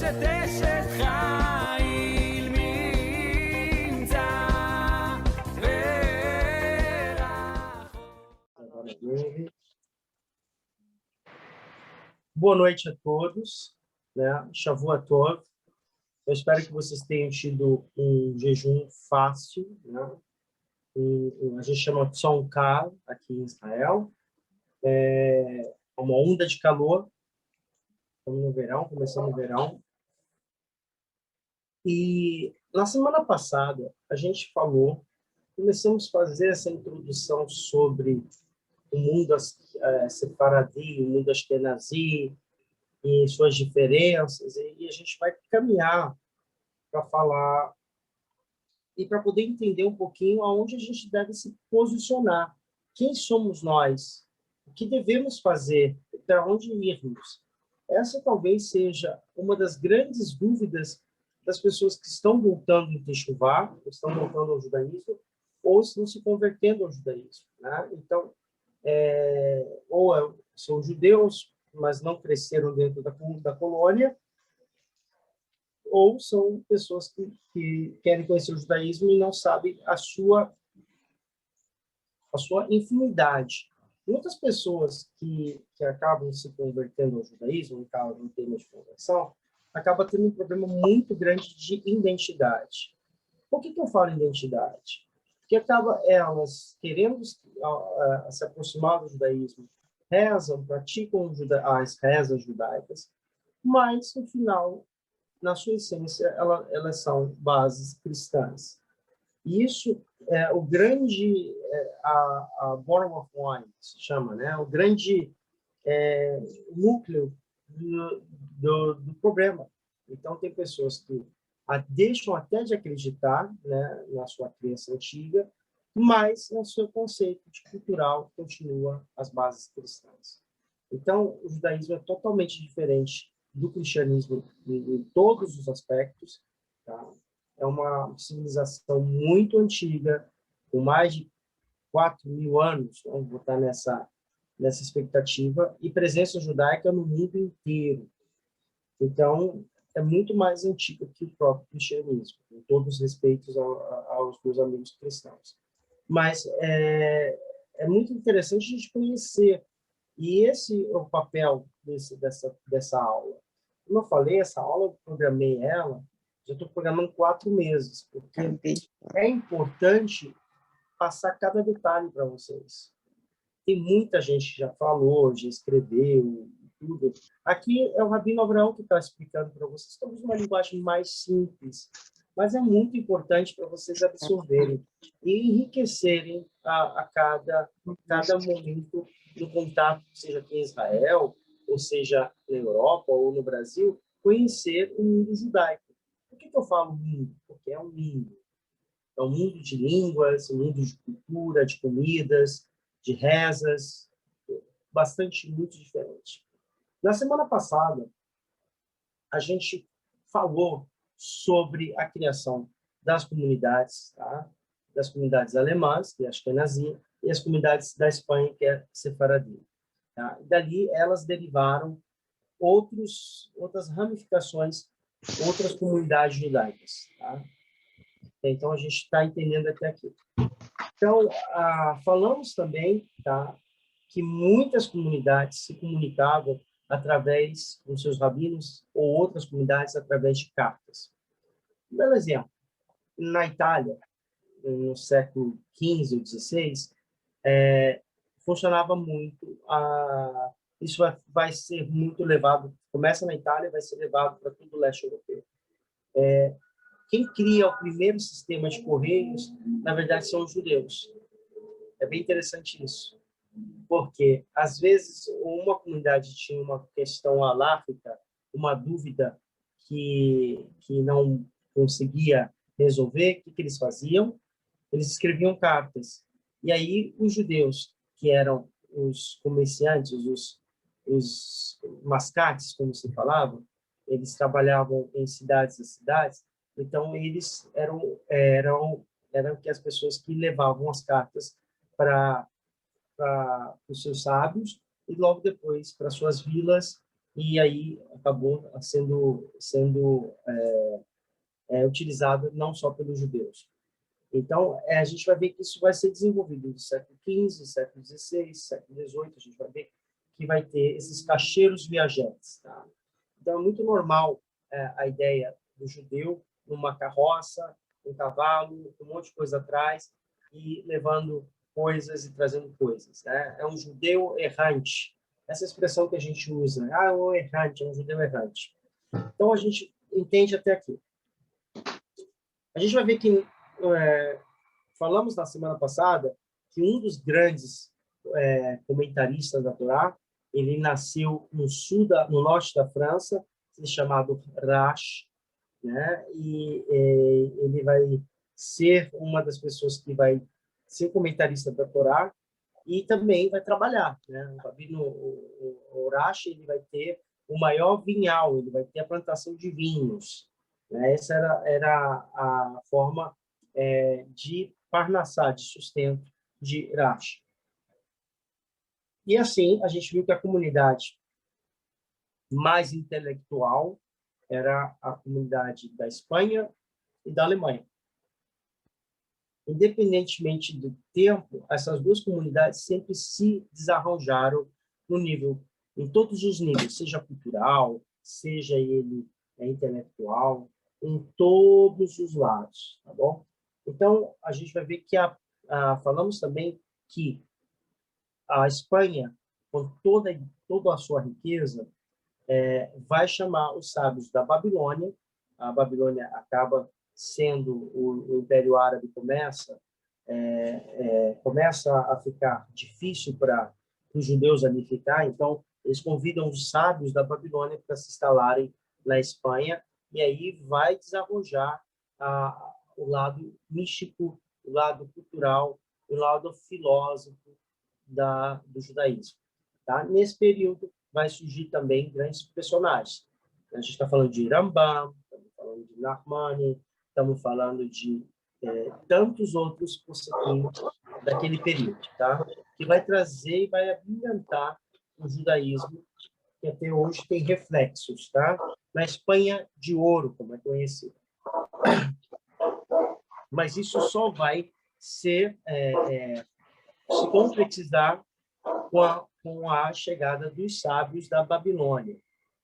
אשת אשת חיל ממצא ורחוק. Boa noite a todos, né? Shavua Tov. Eu espero que vocês tenham tido um jejum fácil, né? A gente chama de Tzom Kal aqui em Israel. É uma onda de calor. Estamos no verão, começando o verão. E na semana passada a gente começamos a fazer essa introdução sobre o mundo Sefaradi, o mundo Ashkenazi e suas diferenças, e a gente vai caminhar para falar e para poder entender um pouquinho aonde a gente deve se posicionar. Quem somos nós? O que devemos fazer? Para onde irmos? Essa talvez seja uma das grandes dúvidas das pessoas que estão voltando em Teshuvá, estão voltando ao judaísmo, ou estão se convertendo ao judaísmo, né? Então, ou são judeus, mas não cresceram dentro da colônia, ou são pessoas que querem conhecer o judaísmo e não sabem a sua infinidade. Muitas pessoas que acabam se convertendo ao judaísmo, no caso, no tema de conversão, acabam tendo um problema muito grande de identidade. Por que eu falo identidade? Porque acaba elas querendo se aproximar do judaísmo, rezam, praticam as rezas judaicas, mas, no final, na sua essência, elas são bases cristãs. E isso é o grande, a bottom of wine, se chama, né? O grande núcleo do problema. Então, tem pessoas que deixam até de acreditar, né, na sua crença antiga, mas no seu conceito cultural continua as bases cristãs. Então, o judaísmo é totalmente diferente do cristianismo em todos os aspectos, tá? É uma civilização muito antiga, com mais de 4.000 anos, vamos botar nessa expectativa, e presença judaica no mundo inteiro. Então, é muito mais antiga que o próprio cristianismo, com todos os respeitos aos meus amigos cristãos. Mas é muito interessante a gente conhecer, e esse é o papel dessa aula. Como eu falei, essa aula eu programei ela, já estou programando 4 meses, porque é importante passar cada detalhe para vocês. Tem muita gente que já falou, já escreveu, tudo. Aqui é o Rabino Abraão que está explicando para vocês, talvez uma linguagem mais simples, mas é muito importante para vocês absorverem e enriquecerem a cada momento do contato, seja aqui em Israel, ou seja na Europa ou no Brasil, conhecer o mundo judaico. Por que eu falo mundo? Porque é um mundo. É um mundo de línguas, um mundo de cultura, de comidas, de rezas, muito diferente. Na semana passada, a gente falou sobre a criação das comunidades, tá? Das comunidades alemãs, que é a Ashkenazi, e as comunidades da Espanha, que é Sefaradi. Tá? E dali elas derivaram outras ramificações, outras comunidades judaicas. Tá? Então, a gente está entendendo até aqui. Então, falamos também, tá, que muitas comunidades se comunicavam através dos seus rabinos ou outras comunidades através de cartas. Um belo exemplo, na Itália, no século XV ou XVI, funcionava muito, isso vai ser muito levado, começa na Itália e vai ser levado para todo o leste europeu. Quem cria o primeiro sistema de correios, na verdade, são os judeus. É bem interessante isso, porque, às vezes, uma comunidade tinha uma questão halárquica, uma dúvida que não conseguia resolver, o que eles faziam? Eles escreviam cartas. E aí, os judeus, que eram os comerciantes, os mascates, como se falava, eles trabalhavam em cidades e cidades, então eles eram que as pessoas que levavam as cartas para os seus sábios e logo depois para suas vilas e aí acabou sendo utilizado não só pelos judeus. Então, a gente vai ver que isso vai ser desenvolvido no século XV, século XVI, século XVIII, a gente vai ver que vai ter esses cacheiros viajantes. Tá? Então, é muito normal a ideia do judeu numa carroça, um cavalo, um monte de coisa atrás, e levando coisas e trazendo coisas. Né? É um judeu errante. Essa expressão que a gente usa, é um errante, é um judeu errante. Então, a gente entende até aqui. A gente vai ver que falamos na semana passada que um dos grandes comentaristas da Torá, ele nasceu no norte da França, chamado Rash, né? E ele vai ser uma das pessoas que vai ser comentarista da Torá e também vai trabalhar, né? O Rash, ele vai ter o maior vinhal, ele vai ter a plantação de vinhos, né? Essa era a forma de parnassá, de sustento de Rash. E assim, a gente viu que a comunidade mais intelectual era a comunidade da Espanha e da Alemanha. Independentemente do tempo, essas duas comunidades sempre se desarranjaram em todos os níveis, seja cultural, seja ele intelectual, em todos os lados, tá bom? Então, a gente vai ver que falamos também que a Espanha, com toda a sua riqueza, vai chamar os sábios da Babilônia. A Babilônia acaba sendo o Império Árabe começa a ficar difícil para os judeus ali ficar, então eles convidam os sábios da Babilônia para se instalarem na Espanha, e aí vai desarrojar o lado místico, o lado cultural, o lado filósofo do judaísmo. Tá? Nesse período vai surgir também grandes personagens. A gente está falando de Rambam, estamos falando de Nahmani, estamos falando de tantos outros possequinhos daquele período, tá? Que vai trazer e vai abrilhantar o judaísmo, que até hoje tem reflexos, tá? Na Espanha de ouro, como é conhecido. Mas isso só vai se concretizar com a chegada dos sábios da Babilônia,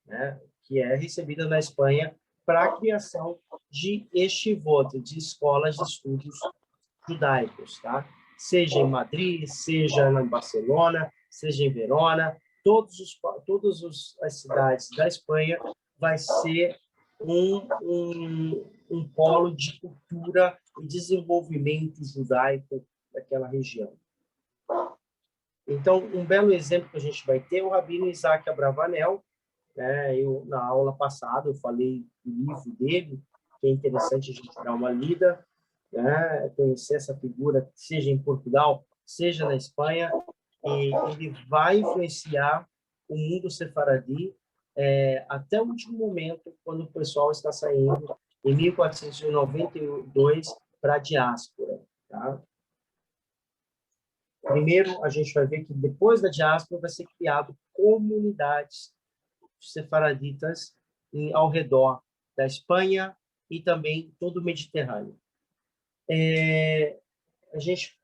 né? Que é recebida na Espanha para a criação de yeshivot, de escolas de estudos judaicos, tá? Seja em Madrid, seja em Barcelona, seja em Verona, todas as cidades da Espanha vai ser um polo de cultura e desenvolvimento judaico daquela região. Então, um belo exemplo que a gente vai ter é o Rabino Isaac Abravanel. Na aula passada, eu falei do livro dele, que é interessante a gente dar uma lida, né? Conhecer essa figura, seja em Portugal, seja na Espanha, e ele vai influenciar o mundo sefaradi até o último momento, quando o pessoal está saindo, em 1492, para a diáspora. Tá? Primeiro, a gente vai ver que depois da diáspora vai ser criado comunidades sefaraditas ao redor da Espanha e também todo o Mediterrâneo. A gente,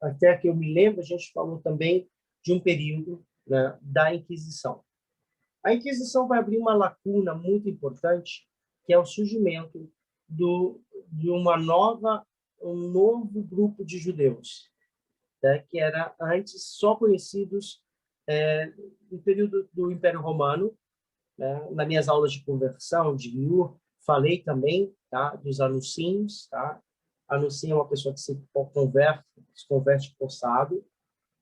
até que eu me lembro, a gente falou também de um período, né, da Inquisição. A Inquisição vai abrir uma lacuna muito importante, que é o surgimento de um novo grupo de judeus, né, que era antes só conhecidos no período do Império Romano. Né? Nas minhas aulas de conversão, de Giur, falei também, tá, dos anuncios. Tá? Anuncio é uma pessoa que se converte forçado.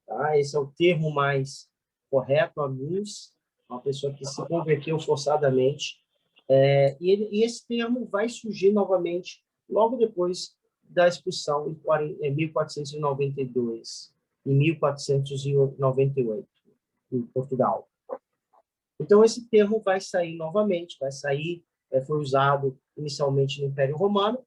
Tá? Esse é o termo mais correto, anúncio, uma pessoa que se converteu forçadamente. E esse termo vai surgir novamente logo depois da expulsão em 1492 e 1498, em Portugal. Então, esse termo vai sair novamente, foi usado inicialmente no Império Romano,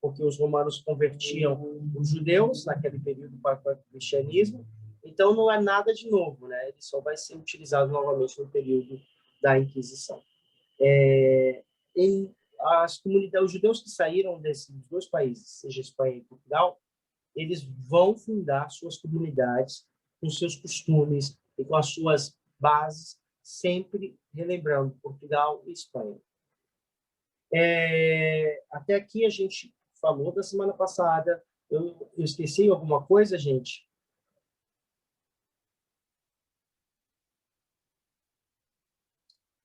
porque os romanos convertiam os judeus naquele período para o cristianismo. Então, não é nada de novo, né? Ele só vai ser utilizado novamente no período da Inquisição. As comunidades, os judeus que saíram desses dois países, seja Espanha e Portugal, eles vão fundar suas comunidades com seus costumes e com as suas bases, sempre relembrando Portugal e Espanha. Até aqui a gente falou da semana passada. Eu esqueci alguma coisa, gente?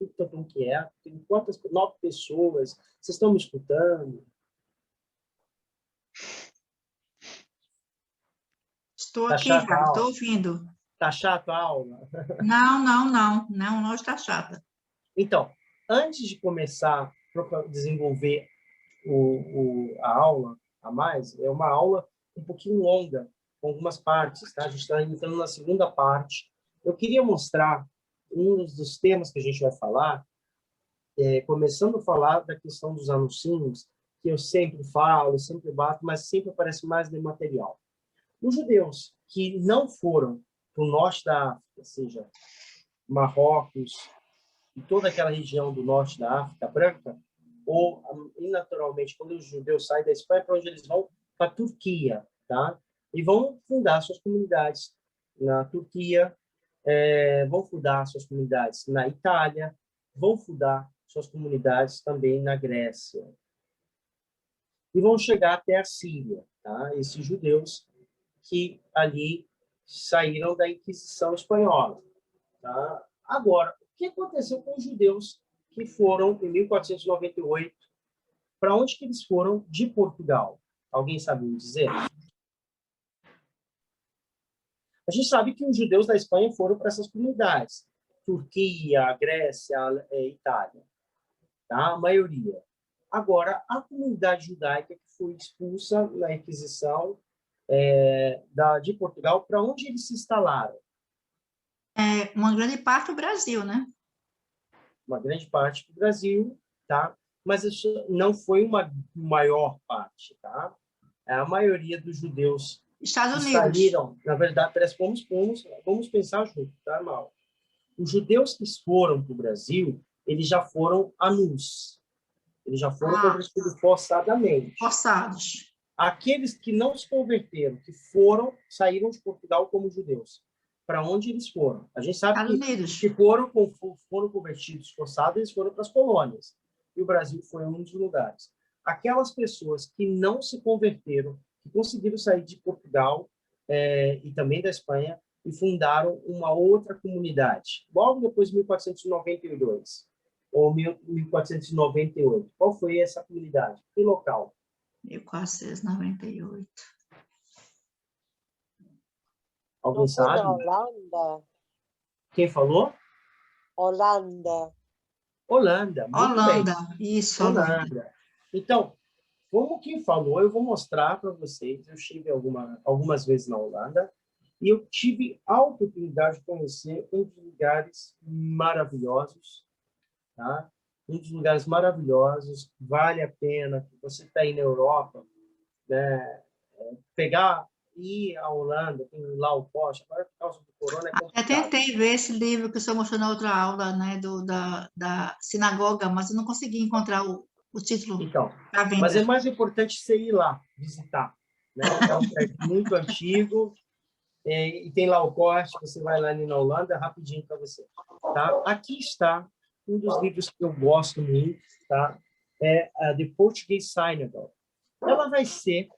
Estou tão quieto. Tem quantas? 9 pessoas. Vocês estão me escutando? Estou Tá aqui, chata a já, estou aula? ouvindo. Tá chata a aula? Não está chata. Então, antes de começar a desenvolver a aula a mais, é uma aula um pouquinho longa, com algumas partes, tá? A gente está entrando na segunda parte. Eu queria mostrar um dos temas que a gente vai falar, começando a falar da questão dos anuncinhos, que eu sempre falo, sempre bato, mas sempre aparece mais de material. Os judeus que não foram para o norte da África, seja Marrocos e toda aquela região do norte da África branca, ou, naturalmente, quando os judeus saem da Espanha, para onde eles vão? Para a Turquia, tá? E vão fundar suas comunidades na Turquia, vão fundar suas comunidades na Itália, vão fundar suas comunidades também na Grécia. E vão chegar até a Síria, tá? Esses judeus que ali saíram da Inquisição espanhola, tá? Agora, o que aconteceu com os judeus que foram em 1498? Para onde que eles foram de Portugal? Alguém sabe me dizer? A gente sabe que os judeus da Espanha foram para essas comunidades. Turquia, Grécia, Itália. Tá? A maioria. Agora, a comunidade judaica que foi expulsa na Inquisição de Portugal, para onde eles se instalaram? Uma grande parte do Brasil, né? Uma grande parte do Brasil, tá? Mas isso não foi uma maior parte, tá? A maioria dos judeus Estados que Unidos. saíram, na verdade, vamos pensar junto, tá, Mal? Os judeus que foram para o Brasil, eles já foram anus. Eles já foram convertidos forçadamente. Forçados. Aqueles que não se converteram, que saíram de Portugal como judeus. Para onde eles foram? A gente sabe que foram convertidos forçados, eles foram para as colônias. E o Brasil foi um dos lugares. Aquelas pessoas que não se converteram, que conseguiram sair de Portugal e também da Espanha, e fundaram uma outra comunidade, logo depois de 1492, ou 1498. Qual foi essa comunidade? Que local? 1498. Alguém sabe? Holanda. Quem falou? Holanda. Holanda. Muito Holanda. bem. Isso, Holanda. Então, como quem falou, eu vou mostrar para vocês. Eu estive algumas vezes na Holanda e eu tive a oportunidade de conhecer um dos lugares maravilhosos, tá? Um dos lugares maravilhosos, vale a pena. Você está aí na Europa, né? Ir à Holanda, tem lá o Porsche, agora por causa do corona é complicado. Eu tentei ver esse livro que o senhor mostrou na outra aula, né, da sinagoga, mas eu não consegui encontrar o título. Então, mas é mais importante você ir lá, visitar, né? É um prédio muito antigo, e tem lá o Porsche, você vai lá na Holanda, rapidinho para você. Tá? Aqui está um dos livros que eu gosto muito, tá? É a The Portuguese Synagogue. Ela vai ser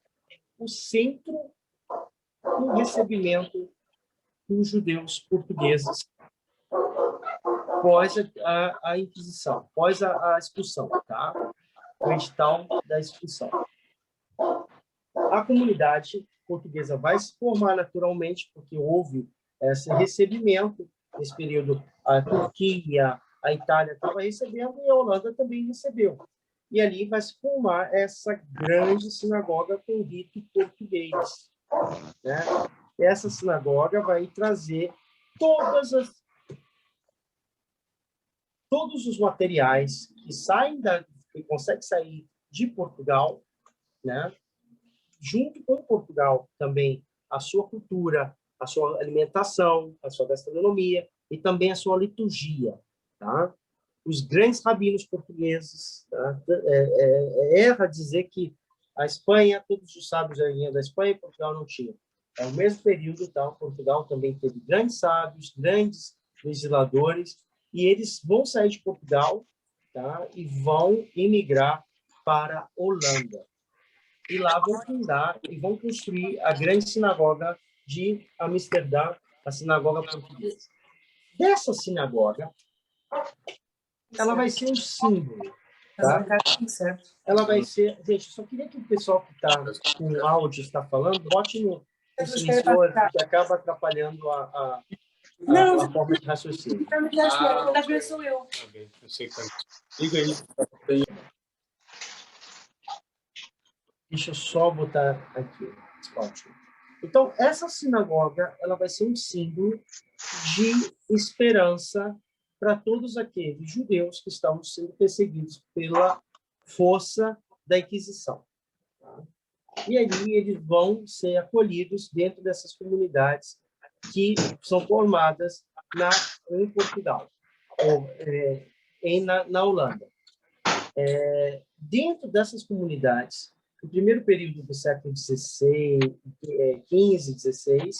o centro do recebimento dos judeus portugueses após a Inquisição, após a expulsão, tá? O edital da expulsão. A comunidade portuguesa vai se formar naturalmente, porque houve esse recebimento nesse período. A Turquia, a Itália estava recebendo e a Holanda também recebeu. E ali vai se formar essa grande sinagoga com rito português, né? Essa sinagoga vai trazer todos os materiais que conseguem sair de Portugal, né? Junto com Portugal também a sua cultura, a sua alimentação, a sua gastronomia e também a sua liturgia, tá? os grandes rabinos portugueses. Tá? Erra dizer que a Espanha, todos os sábios vinham da Espanha e Portugal não tinha. É o mesmo período, tá? Portugal também teve grandes sábios, grandes legisladores, e eles vão sair de Portugal, tá? E vão emigrar para a Holanda. E lá vão fundar e vão construir a grande sinagoga de Amsterdã, a sinagoga portuguesa. Dessa sinagoga, ela vai ser um símbolo. Tá? Ela vai ser... Gente, só queria que o pessoal que está com o áudio está falando, bote no silencioso, que acaba atrapalhando a forma de raciocínio. Sou eu. Eu sei que tá. Liga aí. Deixa eu só botar aqui. Ótimo. Então, essa sinagoga ela vai ser um símbolo de esperança para todos aqueles judeus que estavam sendo perseguidos pela força da Inquisição. Tá? E aí eles vão ser acolhidos dentro dessas comunidades que são formadas em Portugal, ou na Holanda. Dentro dessas comunidades, no primeiro período do século XVI, XV, XVI,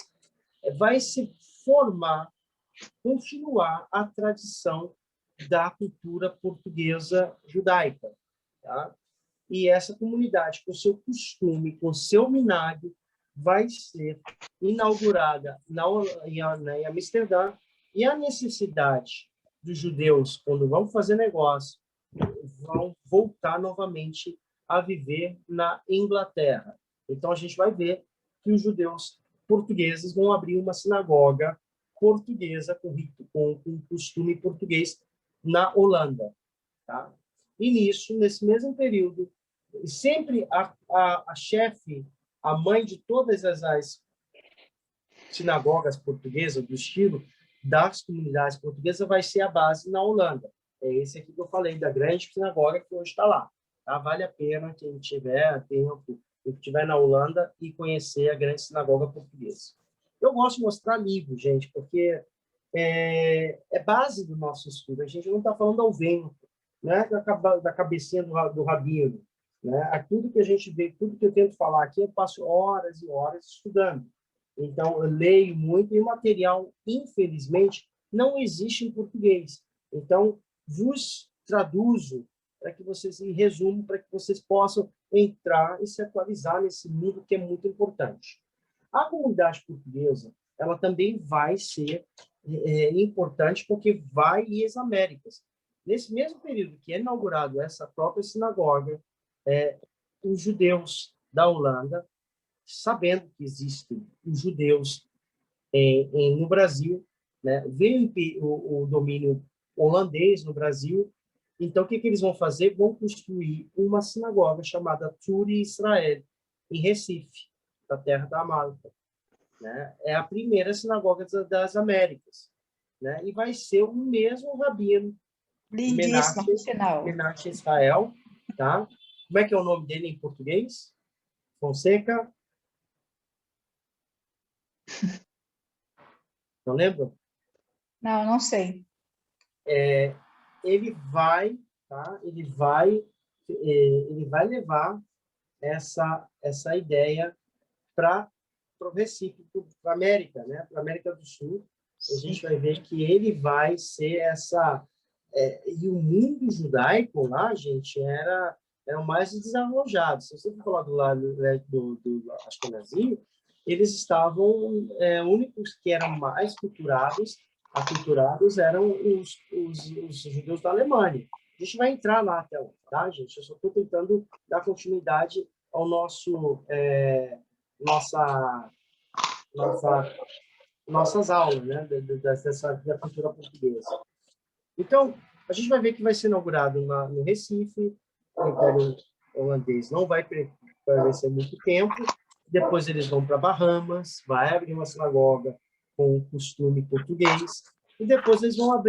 vai se formar, continuar a tradição da cultura portuguesa judaica. Tá? E essa comunidade, com seu costume, com seu minagre, vai ser inaugurada em Amsterdã, e a necessidade dos judeus, quando vão fazer negócio, vão voltar novamente a viver na Inglaterra. Então, a gente vai ver que os judeus portugueses vão abrir uma sinagoga portuguesa com costume português na Holanda. Tá? E nisso, nesse mesmo período, sempre a chefe, a mãe de todas as sinagogas portuguesas, do estilo das comunidades portuguesas, vai ser a base na Holanda. É esse aqui que eu falei, da grande sinagoga que hoje está lá. Tá? Vale a pena quem tiver tempo, quem estiver na Holanda, e conhecer a grande sinagoga portuguesa. Eu gosto de mostrar livros, gente, porque é base do nosso estudo. A gente não está falando ao vento, né? Da cabecinha do rabino. Né? Tudo que a gente vê, tudo que eu tento falar aqui, eu passo horas e horas estudando. Então, eu leio muito, e o material, infelizmente, não existe em português. Então, vos traduzo para que vocês, em resumo, para que vocês possam entrar e se atualizar nesse mundo que é muito importante. A comunidade portuguesa, ela também vai ser importante, porque vai ir às Américas. Nesse mesmo período que é inaugurado essa própria sinagoga, os judeus da Holanda, sabendo que existem os judeus no Brasil, né, veio o domínio holandês no Brasil. Então, o que eles vão fazer? Vão construir uma sinagoga chamada Turi Israel, em Recife, da terra da Malta. Né? É a primeira sinagoga das Américas. Né? E vai ser o mesmo rabino, Lindíssimo, por sinal. Menachem Israel. Tá? Como é que é o nome dele em português? Fonseca? Não lembro? Não, não sei. Ele vai, tá? Ele vai levar essa ideia para o Recife, para a América, né? Para a América do Sul. A gente vai ver que ele vai ser essa... e o mundo judaico lá, gente, era o mais desarrojado. Se você for falar do lado do Ashkenazi, eles estavam únicos que eram mais aculturados eram os judeus da Alemanha. A gente vai entrar lá até lá, tá, gente? Eu só estou tentando dar continuidade ao nossas aulas, né, da cultura portuguesa. Então, a gente vai ver que vai ser inaugurado no Recife. O Império Holandês não vai permanecer muito tempo. Depois eles vão para Bahamas, vai abrir uma sinagoga com costume português, e depois eles vão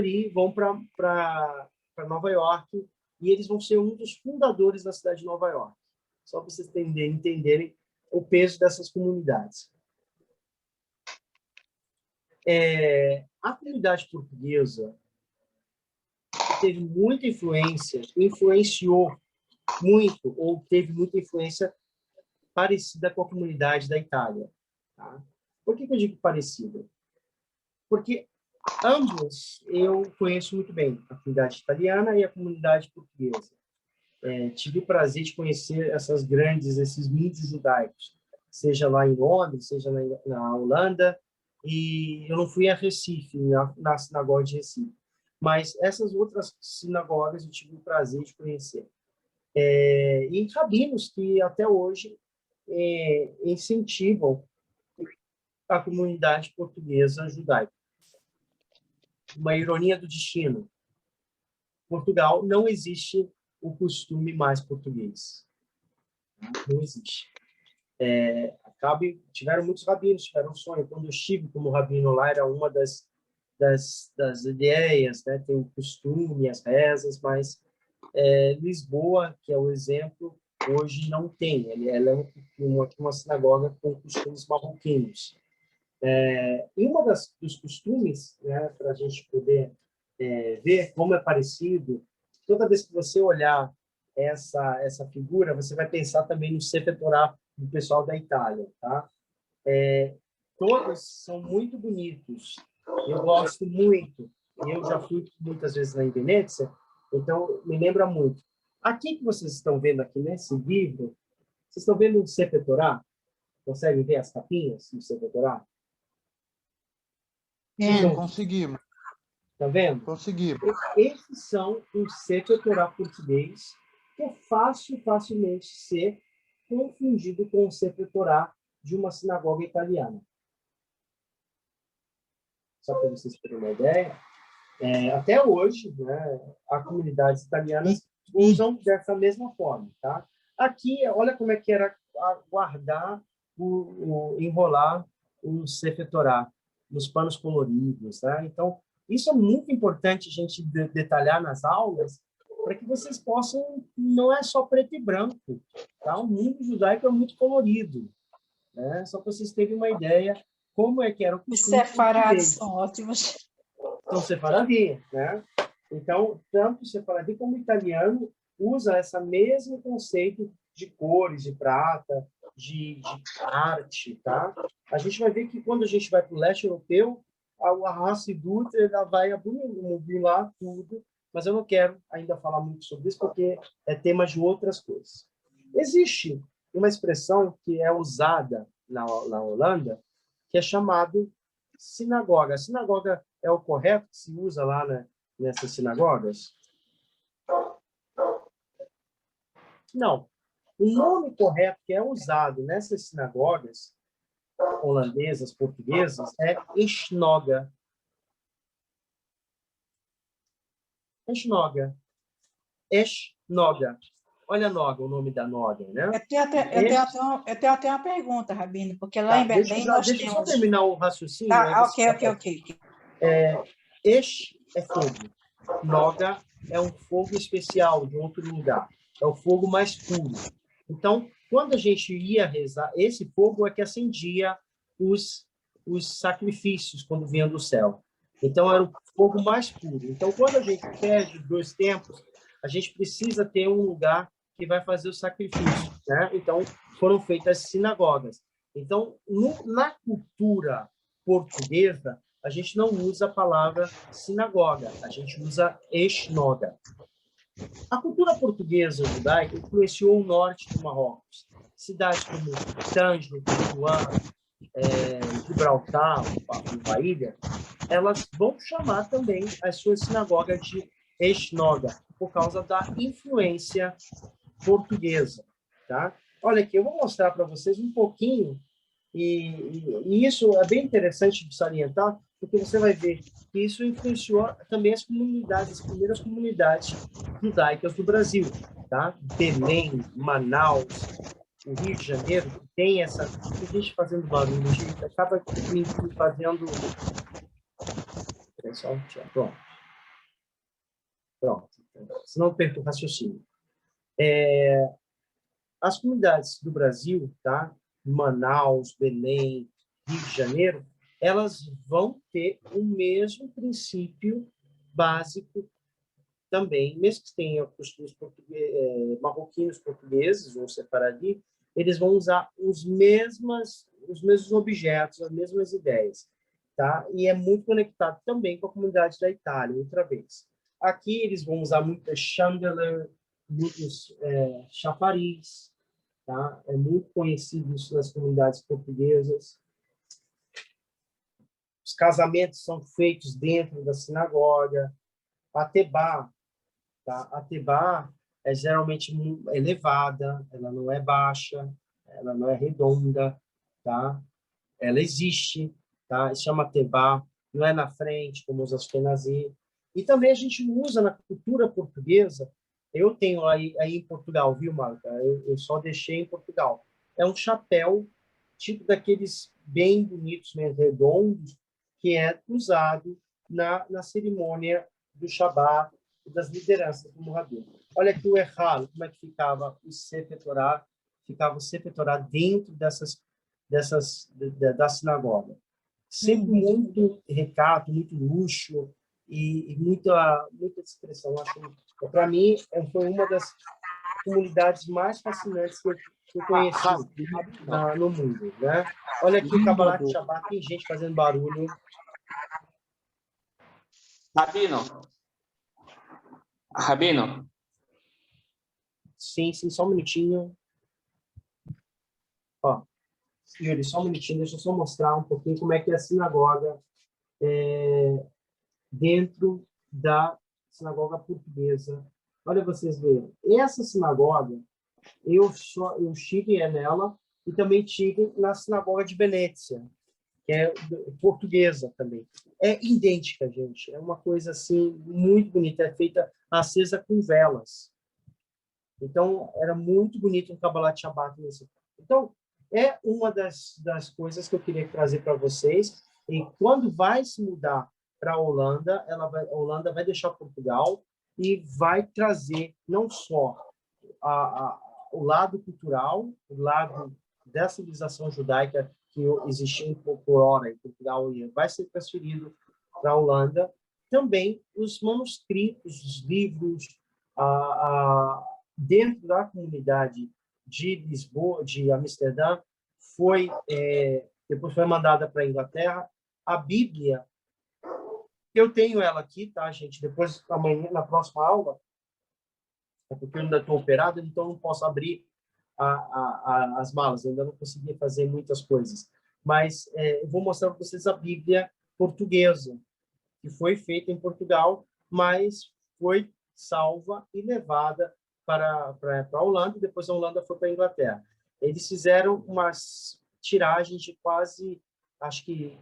para Nova York, e eles vão ser um dos fundadores da cidade de Nova York. Só para vocês entenderem o peso dessas comunidades. A comunidade portuguesa teve muita influência, influenciou muito, ou teve muita influência parecida com a comunidade da Itália. Tá? Por que eu digo parecida? Porque ambos eu conheço muito bem, a comunidade italiana e a comunidade portuguesa. Tive o prazer de conhecer esses mídios judaicos, seja lá em Londres, seja na Holanda, e eu não fui a Recife, na sinagoga de Recife, mas essas outras sinagogas eu tive o prazer de conhecer. E rabinos que até hoje incentivam a comunidade portuguesa judaica. Uma ironia do destino. Portugal não existe o costume mais português. Não existe. Tiveram muitos rabinos, tiveram sonho. Quando eu estive como rabino lá, era uma das ideias, né? Tem o costume, as rezas, mas Lisboa, que é o exemplo, hoje não tem. Ela é uma sinagoga com costumes marroquinos. E dos costumes, né, para a gente poder ver como é parecido, toda vez que você olhar essa figura, você vai pensar também no Sefer Torah do pessoal da Itália, tá? Todos são muito bonitos. Eu gosto muito. Eu já fui muitas vezes na Veneza, então me lembra muito. Aqui que vocês estão vendo aqui nesse livro, vocês estão vendo um Sefer Torah? Conseguem ver as capinhas do Sefer Torah? Conseguimos. Tá vendo? Conseguimos. Esses são um Sefer Torah português que é facilmente ser confundido com o Sefer Torah de uma sinagoga italiana. Só para vocês terem uma ideia, até hoje, né, as comunidades italianas usam dessa mesma forma, tá? Aqui, olha como é que era guardar, enrolar o Sefer Torah nos panos coloridos, tá? Então, isso é muito importante a gente detalhar nas aulas, para que vocês possam, não é só preto e branco, tá? O mundo judaico é muito colorido, né? Só para vocês terem uma ideia como é que era o costume. Os separados são ótimos. São sefaradi, né? Então, tanto o sefaradi como o italiano usa esse mesmo conceito de cores, de prata, de arte, tá? A gente vai ver que quando a gente vai para o leste europeu, a raça adulta ela vai abular tudo, mas eu não quero ainda falar muito sobre isso, porque é tema de outras coisas. Existe uma expressão que é usada na Holanda, que é chamado sinagoga. A sinagoga é o correto que se usa lá nessas sinagogas? Não. O nome correto que é usado nessas sinagogas holandesas, portuguesas, é Eshnoga. Eshnoga. Eshnoga. Olha a noga, o nome da noga, né? Eu tenho até uma pergunta, Rabino, porque lá em Belém deixa eu só terminar o raciocínio. Ok. Esh é fogo. Noga é um fogo especial de outro lugar. É o fogo mais puro. Então, quando a gente ia rezar, esse fogo é que acendia os sacrifícios quando vinha do céu. Então, era o fogo mais puro. Então, quando a gente pede 2 templos, a gente precisa ter um lugar que vai fazer o sacrifício, né? Então, foram feitas as sinagogas. Então, na cultura portuguesa, a gente não usa a palavra sinagoga, a gente usa eshnoga. A cultura portuguesa judaica influenciou o norte do Marrocos. Cidades como Tanger, Gibraltar, Bahia, elas vão chamar também as suas sinagogas de eshnoga, por causa da influência portuguesa, tá? Olha aqui, eu vou mostrar para vocês um pouquinho, e isso é bem interessante de salientar, porque você vai ver que isso influenciou também as primeiras comunidades judaicas do Brasil, tá? Belém, Manaus, o Rio de Janeiro, tem essa... Tem gente fazendo barulho, a gente acaba fazendo... Pronto. Senão eu perco o raciocínio. As comunidades do Brasil, tá? Manaus, Belém, Rio de Janeiro, elas vão ter o mesmo princípio básico também, mesmo que tenha costumes marroquinos portugueses ou sefaradi, eles vão usar os mesmos objetos, as mesmas ideias, tá? E é muito conectado também com a comunidade da Itália, outra vez. Aqui eles vão usar muito chandelier, muitos chafariz, tá? É muito conhecido isso nas comunidades portuguesas. Os casamentos são feitos dentro da sinagoga. A tebá, tá? A tebá é geralmente elevada, ela não é baixa, ela não é redonda, tá? Ela existe, tá? Chama tebá, não é na frente, como os Ashkenazi. E também a gente usa na cultura portuguesa, eu tenho aí em Portugal, viu, Marta? Eu só deixei em Portugal. É um chapéu, tipo daqueles bem bonitos, meio redondos, que é usado na cerimônia do Shabat e das lideranças do Morador. Olha aqui o errado, como é que ficava o Sefer Torah, ficava o Sefer Torah dentro da sinagoga. Sempre muito recato, muito luxo e muita discrição. Para mim, foi uma das comunidades mais fascinantes que eu conheci no mundo, né? Olha aqui o Kabbalat Shabbat, tem gente fazendo barulho. Rabino, Sim, só um minutinho. Ó, Yuri, só um minutinho, deixa eu só mostrar um pouquinho como é que é a sinagoga dentro da sinagoga portuguesa. Olha, vocês verem. Essa sinagoga, eu estive nela e também estive na sinagoga de Venécia, que é portuguesa também. É idêntica, gente. É uma coisa assim muito bonita. É feita acesa com velas. Então, era muito bonito um Kabbalat Shabbat nesse. Então, é uma das coisas que eu queria trazer para vocês. E quando vai se mudar para a Holanda, a Holanda vai deixar Portugal e vai trazer não só o lado cultural, o lado da civilização judaica que existia por hora em Portugal e vai ser transferido para a Holanda, também os manuscritos, os livros, dentro da comunidade de Lisboa, de Amsterdã, depois foi mandada para a Inglaterra. A Bíblia, eu tenho ela aqui, tá, gente? Depois, amanhã, na próxima aula, porque eu ainda estou operado, então não posso abrir as malas, eu ainda não consegui fazer muitas coisas. Mas eu vou mostrar para vocês a Bíblia portuguesa, que foi feita em Portugal, mas foi salva e levada para a Holanda, e depois a Holanda foi para a Inglaterra. Eles fizeram umas tiragens de quase, acho que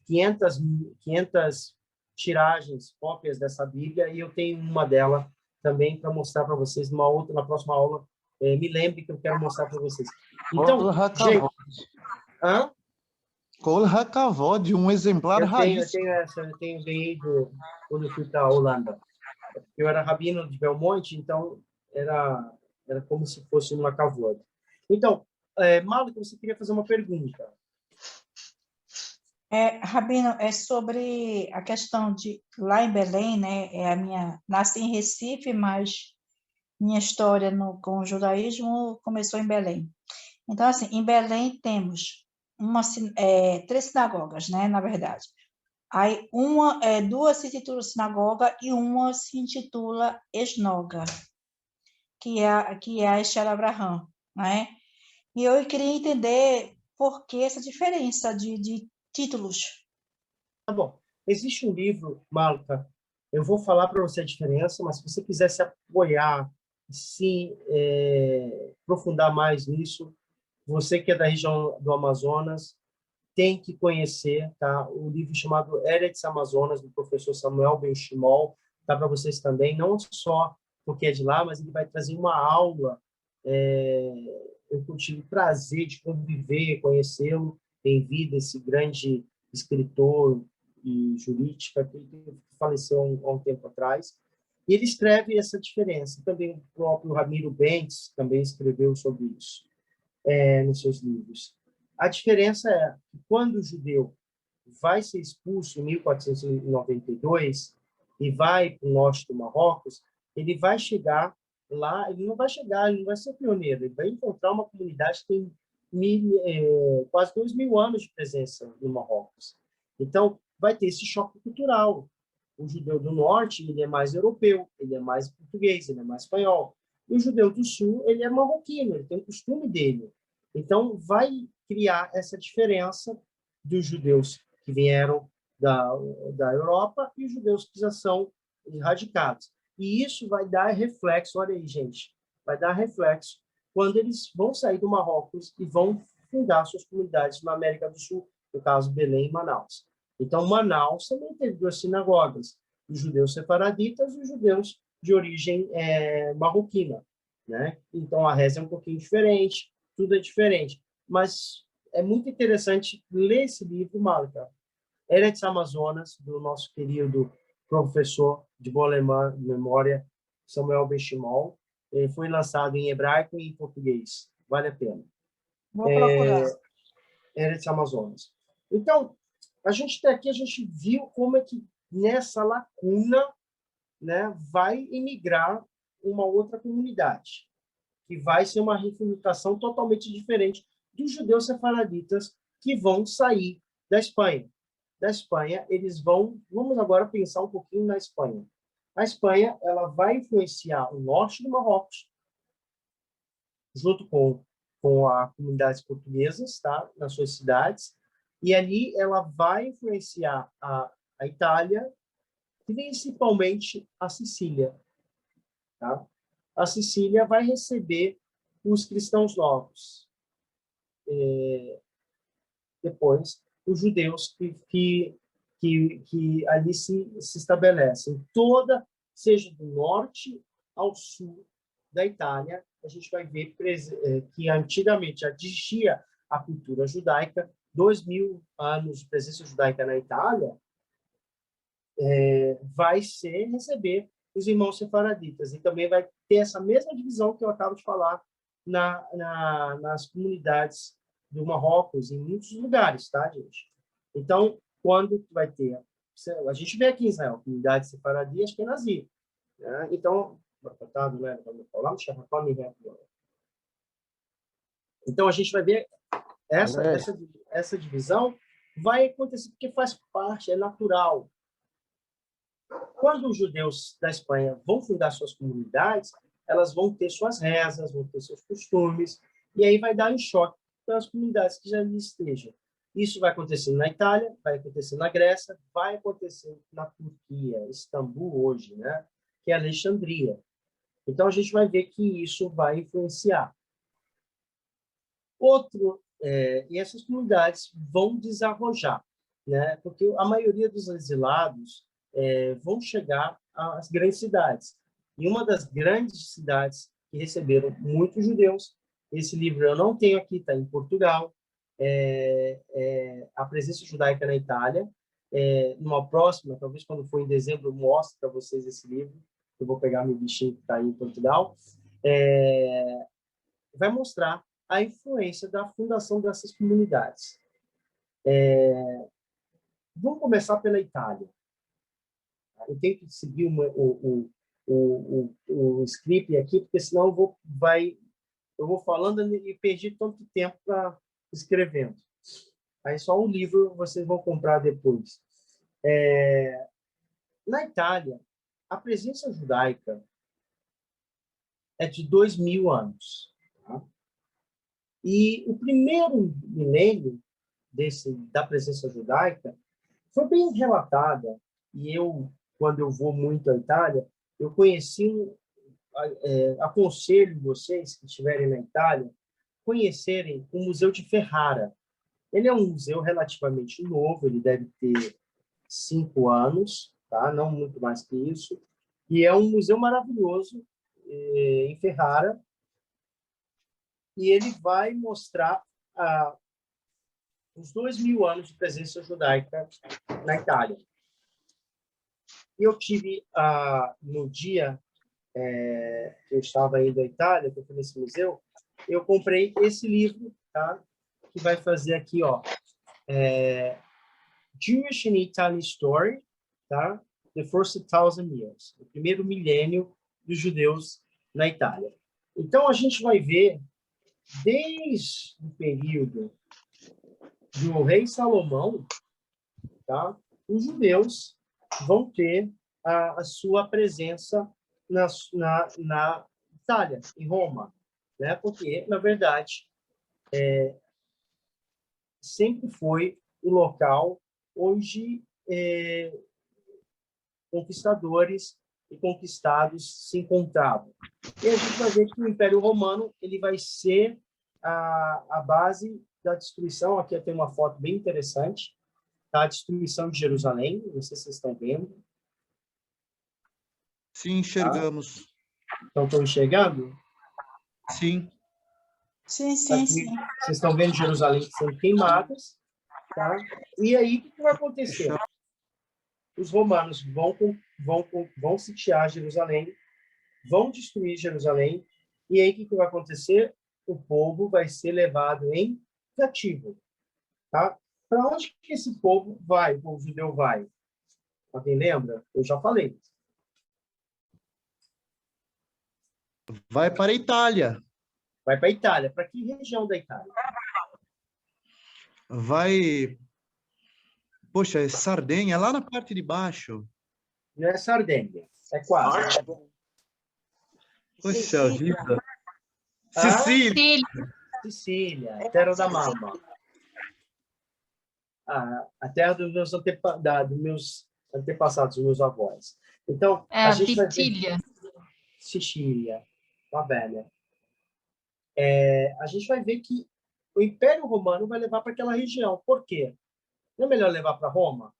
500 tiragens, cópias dessa Bíblia, e eu tenho uma dela também para mostrar para vocês na próxima aula. Me lembre que eu quero mostrar para vocês. Então, gente... Hã? Kol Hakavod, um exemplar raiz. Eu ganhei quando eu fui para a Holanda. Eu era rabino de Belmonte, então era como se fosse uma Kavod. Então, Malika, você queria fazer uma pergunta. Rabino, é sobre a questão de lá em Belém, né? Nasci em Recife, mas minha história com o judaísmo começou em Belém. Então, assim, em Belém temos 3 sinagogas, né? Na verdade. Aí duas se intitulam sinagoga e uma se intitula esnoga, que é a Esther Abraham, né? E eu queria entender por que essa diferença de títulos. Tá bom. Existe um livro, Malta, eu vou falar para você a diferença, mas se você quiser se apoiar, se aprofundar mais nisso, você que é da região do Amazonas, tem que conhecer, tá? O livro chamado Eretz Amazonas, do professor Samuel Ben-Shimol, tá para vocês também, não só porque é de lá, mas ele vai trazer uma aula. Eu tive o prazer de conviver, conhecê-lo em vida, esse grande escritor e jurídica que faleceu há um tempo atrás. E ele escreve essa diferença. Também o próprio Ramiro Bentes também escreveu sobre isso nos seus livros. A diferença é que quando o judeu vai ser expulso em 1492, e vai para o norte do Marrocos, ele vai chegar lá, ele não vai ser pioneiro, ele vai encontrar uma comunidade que tem quase 2.000 anos de presença no Marrocos. Então, vai ter esse choque cultural. O judeu do norte, ele é mais europeu, ele é mais português, ele é mais espanhol. E o judeu do sul, ele é marroquino, ele tem o costume dele. Então, vai criar essa diferença dos judeus que vieram da Europa e os judeus que já são radicados. E isso vai dar reflexo, olha aí, gente, vai dar reflexo quando eles vão sair do Marrocos e vão fundar suas comunidades na América do Sul, no caso, Belém e Manaus. Então, Manaus também teve 2 sinagogas, os judeus sefaraditas e os judeus de origem marroquina, né? Então, a reza é um pouquinho diferente, tudo é diferente. Mas é muito interessante ler esse livro, Marca. Eretz Amazonas, do nosso querido professor de boa memória, Samuel Benchimol. Ele foi lançado em hebraico e em português. Vale a pena. Vou procurar. Eretz Amazonas. Então, a gente viu como é que nessa lacuna, né, vai emigrar uma outra comunidade, que vai ser uma reformulação totalmente diferente dos judeus sefaraditas que vão sair da Espanha. Da Espanha, eles vamos agora pensar um pouquinho na Espanha. A Espanha, ela vai influenciar o norte do Marrocos, junto com as comunidades portuguesas, tá, nas suas cidades, e ali ela vai influenciar a Itália, principalmente a Sicília. Tá? A Sicília vai receber os cristãos novos. Depois, os judeus que ali se estabelecem. Seja do norte ao sul da Itália, a gente vai ver que antigamente já existia a cultura judaica, 2.000 anos de presença judaica na Itália, vai receber os irmãos sefaraditas. E também vai ter essa mesma divisão que eu acabo de falar nas comunidades do Marrocos, em muitos lugares, tá, gente? Então, quando vai ter... A gente vê aqui em Israel, comunidade sefaradi, ashkenazi, né? Então, então, a gente vai ver essa divisão vai acontecer porque faz parte, é natural. Quando os judeus da Espanha vão fundar suas comunidades, elas vão ter suas rezas, vão ter seus costumes, e aí vai dar um choque para as comunidades que já ali estejam. Isso vai acontecer na Itália, vai acontecer na Grécia, vai acontecer na Turquia, Istambul hoje, né? Que é Alexandria. Então, a gente vai ver que isso vai influenciar. E essas comunidades vão desarrojar, né? Porque a maioria dos exilados vão chegar às grandes cidades. E uma das grandes cidades que receberam muitos judeus, esse livro eu não tenho aqui, está em Portugal, a presença judaica na Itália. Numa próxima, talvez quando for em dezembro, eu mostro para vocês esse livro. Eu vou pegar meu bichinho que está aí em Portugal. Vai mostrar a influência da fundação dessas comunidades. Vamos começar pela Itália. Eu tenho que seguir o script aqui, porque senão eu vou falando e perdi tanto tempo escrevendo. Aí só um livro vocês vão comprar depois. Na Itália, a presença judaica é de 2.000 anos. Tá? E o primeiro milênio da presença judaica foi bem relatada, e quando eu vou muito à Itália, eu aconselho vocês que estiverem na Itália, conhecerem o Museu de Ferrara. Ele é um museu relativamente novo, ele deve ter 5 anos, tá? Não muito mais que isso, e é um museu maravilhoso em Ferrara, e ele vai mostrar os 2.000 anos de presença judaica na Itália. E eu tive, no dia que eu estava indo à Itália, que eu fui nesse museu, eu comprei esse livro, tá? Que vai fazer aqui, ó, Jewish in Italy Story, tá? the first 1,000 years, o primeiro milênio dos judeus na Itália. Então, a gente vai ver, desde o período do rei Salomão, tá? Os judeus vão ter a sua presença na Itália, em Roma, né? Porque, na verdade, sempre foi o local onde conquistadores e conquistados se encontravam. E a gente vai ver que o Império Romano ele vai ser a base da destruição. Aqui eu tenho uma foto bem interessante, tá? A destruição de Jerusalém, não sei se vocês estão vendo. Sim, enxergamos. Então, estão enxergando? Sim. Sim, sim, Aqui, sim. vocês estão vendo Jerusalém sendo queimadas, tá? E aí, o que vai acontecer? Os romanos vão sitiar Jerusalém, vão destruir Jerusalém, e aí o que vai acontecer? O povo vai ser levado em cativo, tá? Para onde que esse povo vai, o povo judeu vai? Alguém lembra? Eu já falei. Vai para a Itália. Vai para a Itália. Para que região da Itália? Vai... Poxa, é Sardenha, lá na parte de baixo. Não é Sardenha, é quase. Poxa vida. Ah? Sicília. Sicília, terra da mama. A terra dos meus antepassados, dos meus avós. Então, É a a gente vai ver Sicília. Sicília, tá velha. A gente vai ver que o Império Romano vai levar para aquela região. Por quê? Não é melhor levar para Roma?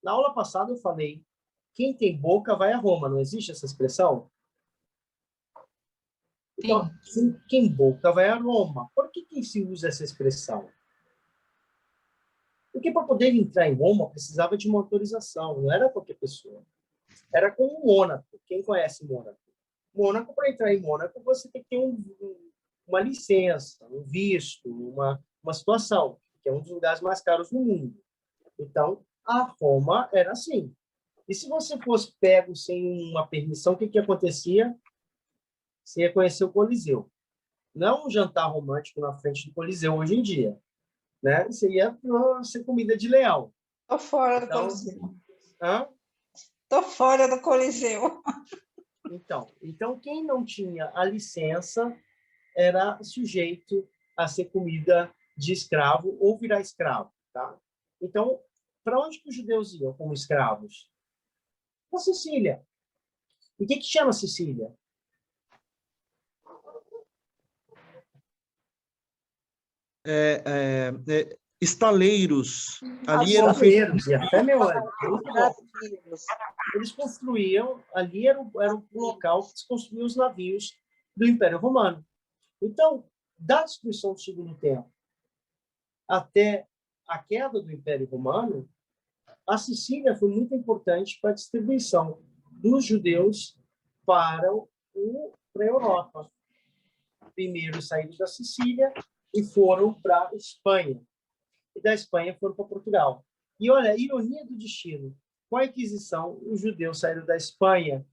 Na aula passada eu falei, quem tem boca vai a Roma, não existe essa expressão? Então, quem boca vai a Roma. Por que se usa essa expressão? Porque para poder entrar em Roma precisava de uma autorização, não era qualquer pessoa. Era com um mônaco. Quem conhece Mônaco? Mônaco, para entrar em Mônaco, você tem que ter uma licença, um visto, uma situação, que é um dos lugares mais caros do mundo. Então, a Roma era assim. E se você fosse pego sem uma permissão, o que acontecia? Você ia conhecer o Coliseu. Não um jantar romântico na frente do Coliseu hoje em dia. Né? Você ia ser comida de leão. Tô fora do Então, Coliseu. hã? Tô fora do Coliseu. Então, quem não tinha a licença era sujeito a ser comida de escravo ou virar escravo. Tá? Então, para onde que os judeus iam como escravos? Para Sicília. E o que chama Sicília? Estaleiros. Ali eram Estaleiros. E até meu Navios. eles construíam, ali era o local que se construíam os navios do Império Romano. Então, da destruição do Segundo Templo até a queda do Império Romano, a Sicília foi muito importante para a distribuição dos judeus para a Europa. Primeiro saíram da Sicília e foram para a Espanha. E da Espanha foram para Portugal. E olha, a ironia do destino. Com a Inquisição, os judeus saíram da Espanha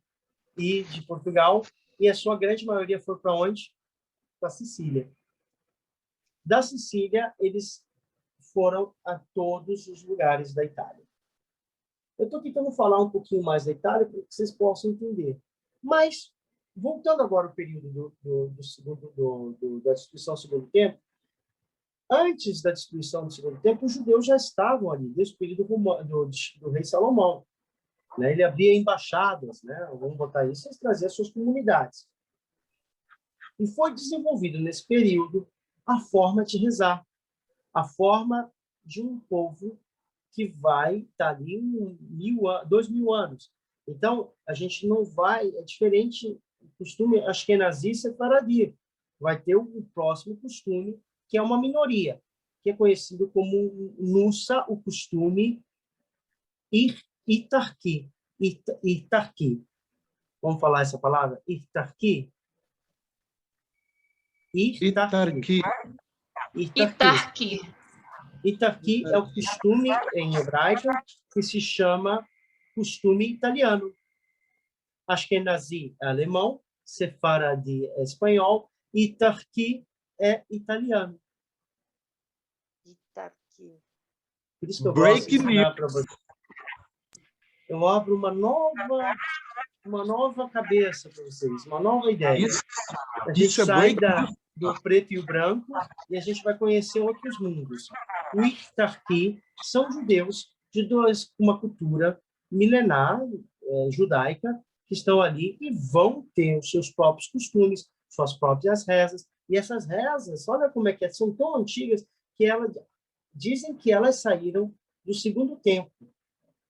e de Portugal, e a sua grande maioria foi para onde? Para a Sicília. Da Sicília, eles foram a todos os lugares da Itália. Eu estou tentando falar um pouquinho mais da Itália para que vocês possam entender. Mas, voltando agora ao período da destruição do Segundo Templo, antes da destruição do Segundo Templo, os judeus já estavam ali, desde o período do rei Salomão. Né? Ele abria embaixadas, né? Vamos botar isso, e trazia suas comunidades. E foi desenvolvido nesse período a forma de rezar, a forma de um povo que vai estar ali 2.000 anos. Então, a gente não vai... É diferente o costume, acho que é nazista, Faradi. Vai ter o próximo costume, que é uma minoria, que é conhecido como Nussa, o costume Itarqui. Itarqui. Vamos falar essa palavra? Itarqui? Itarqui. Itarqui. Itarqui é o costume em hebraico que se chama costume italiano. Ashkenazi é alemão, Sefaradi é espanhol e Tarqui é italiano. Itarqui. Por isso que eu gosto de Breaking ensinar para vocês. Eu abro uma nova cabeça para vocês, uma nova ideia. A gente Isso é sai breaking do preto e o branco e a gente vai conhecer outros mundos. O Itarqui são judeus de uma cultura milenar judaica que estão ali e vão ter os seus próprios costumes, suas próprias rezas. E essas rezas, olha como é que são tão antigas que dizem que elas saíram do segundo templo.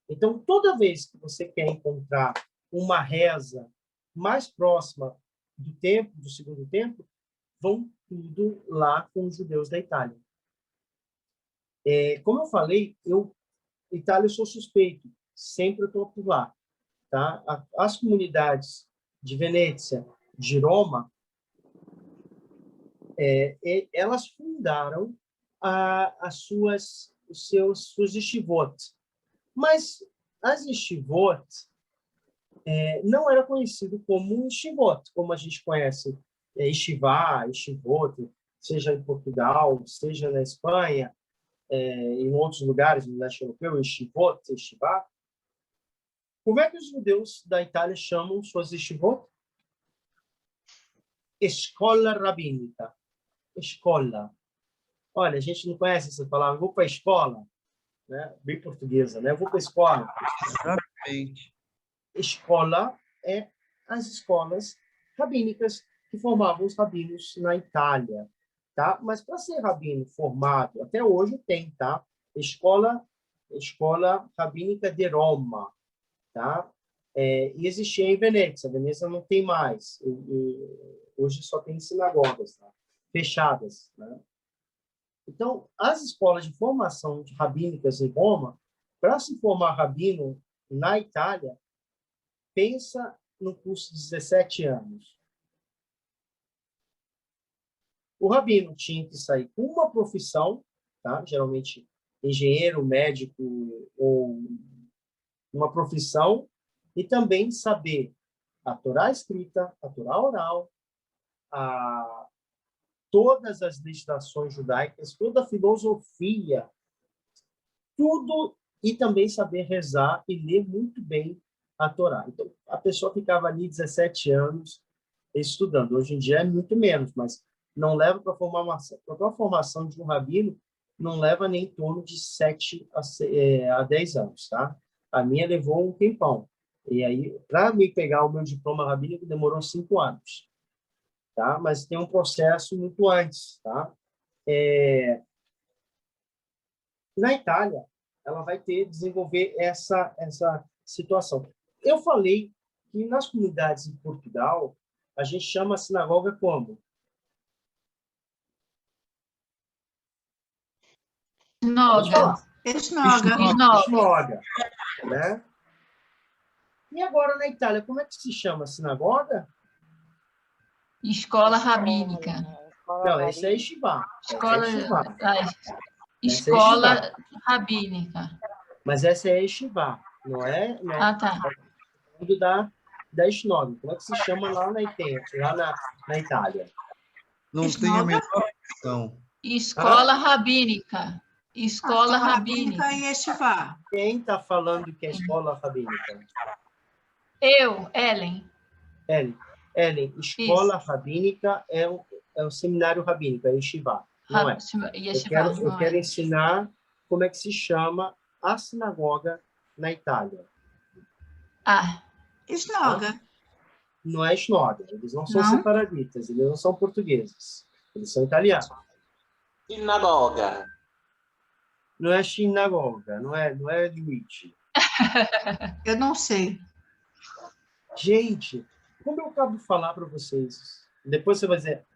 Então, toda vez que você quer encontrar uma reza mais próxima do segundo templo, vão tudo lá com os judeus da Itália. Como eu falei, Itália eu sou suspeito, sempre estou por lá. Tá? As comunidades de Venezia, de Roma, elas fundaram suas yeshivot. Mas as yeshivot não era conhecido como yeshivot, como a gente conhece yeshivá, yeshivot, seja em Portugal, seja na Espanha, em outros lugares no leste europeu, yeshivot, yeshivá. Como é que os judeus da Itália chamam suas yeshivot? Escola rabínica. Escola. Olha, a gente não conhece essa palavra. Vou para a escola, né? Bem portuguesa, né? Vou para a escola. Exatamente. Escola é as escolas rabínicas que formavam os rabinos na Itália, tá? Mas para ser rabino formado, até hoje tem, tá? Escola Rabínica de Roma, tá? E existia em Veneza. Veneza não tem mais. Hoje só tem sinagogas, tá? Fechadas, né? Então, as escolas de formação rabínicas em Roma, para se formar rabino na Itália, pensa no curso de 17 anos. O rabino tinha que sair com uma profissão, tá? Geralmente engenheiro, médico ou uma profissão, e também saber a Torá escrita, a Torá oral, todas as legislações judaicas, toda a filosofia, tudo, e também saber rezar e ler muito bem a Torá. Então, a pessoa ficava ali 17 anos estudando. Hoje em dia é muito menos, mas não leva para a formação de um rabino, não leva nem em torno de 7 a 10 anos, tá? A minha levou um tempão. E aí, para me pegar o meu diploma rabínico, demorou 5 anos. Tá? Mas tem um processo muito antes, tá? Na Itália, ela vai desenvolver essa situação. Eu falei que nas comunidades em Portugal, a gente chama a sinagoga como? Sinagoga, né? E agora na Itália, como é que se chama a sinagoga? Escola rabínica. Não, esse é Yeshivá. Escola rabínica. Mas essa é Yeshivá, não é? Ah, tá. Da Yeshivá. Como é que se chama lá na Itália? Não tem a menor opção. Escola rabínica. Escola rabínica. E Yeshivá. Quem está falando que é escola rabínica? Eu, Ellen. Ellen, escola rabínica é o seminário rabínico, é Yeshivá. Não é? Eu quero ensinar como é que se chama a sinagoga na Itália. Snoga. Não é Snoga. Eles não são separaditas, eles não são portugueses. Eles são italianos. Sinagoga. Não é sinagoga, não é Luigi. Eu não sei. Gente, como eu acabo de falar para vocês, depois você vai dizer,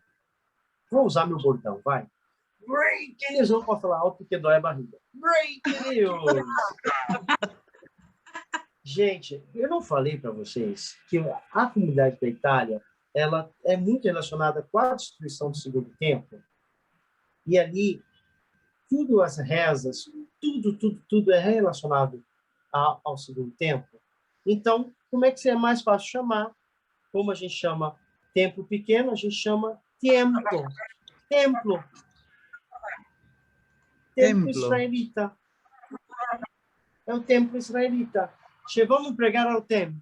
vou usar meu bordão, vai. Breaking news, não posso falar alto porque dói a barriga. Breaking news! Gente, eu não falei para vocês que a comunidade da Itália, ela é muito relacionada com a destruição do segundo templo. E ali, tudo as rezas, tudo é relacionado ao segundo templo. Então, como é que é mais fácil chamar? Como a gente chama templo pequeno, a gente chama templo. Templo. Templo Templo. israelita. É o templo israelita. Vamos pregar ao templo.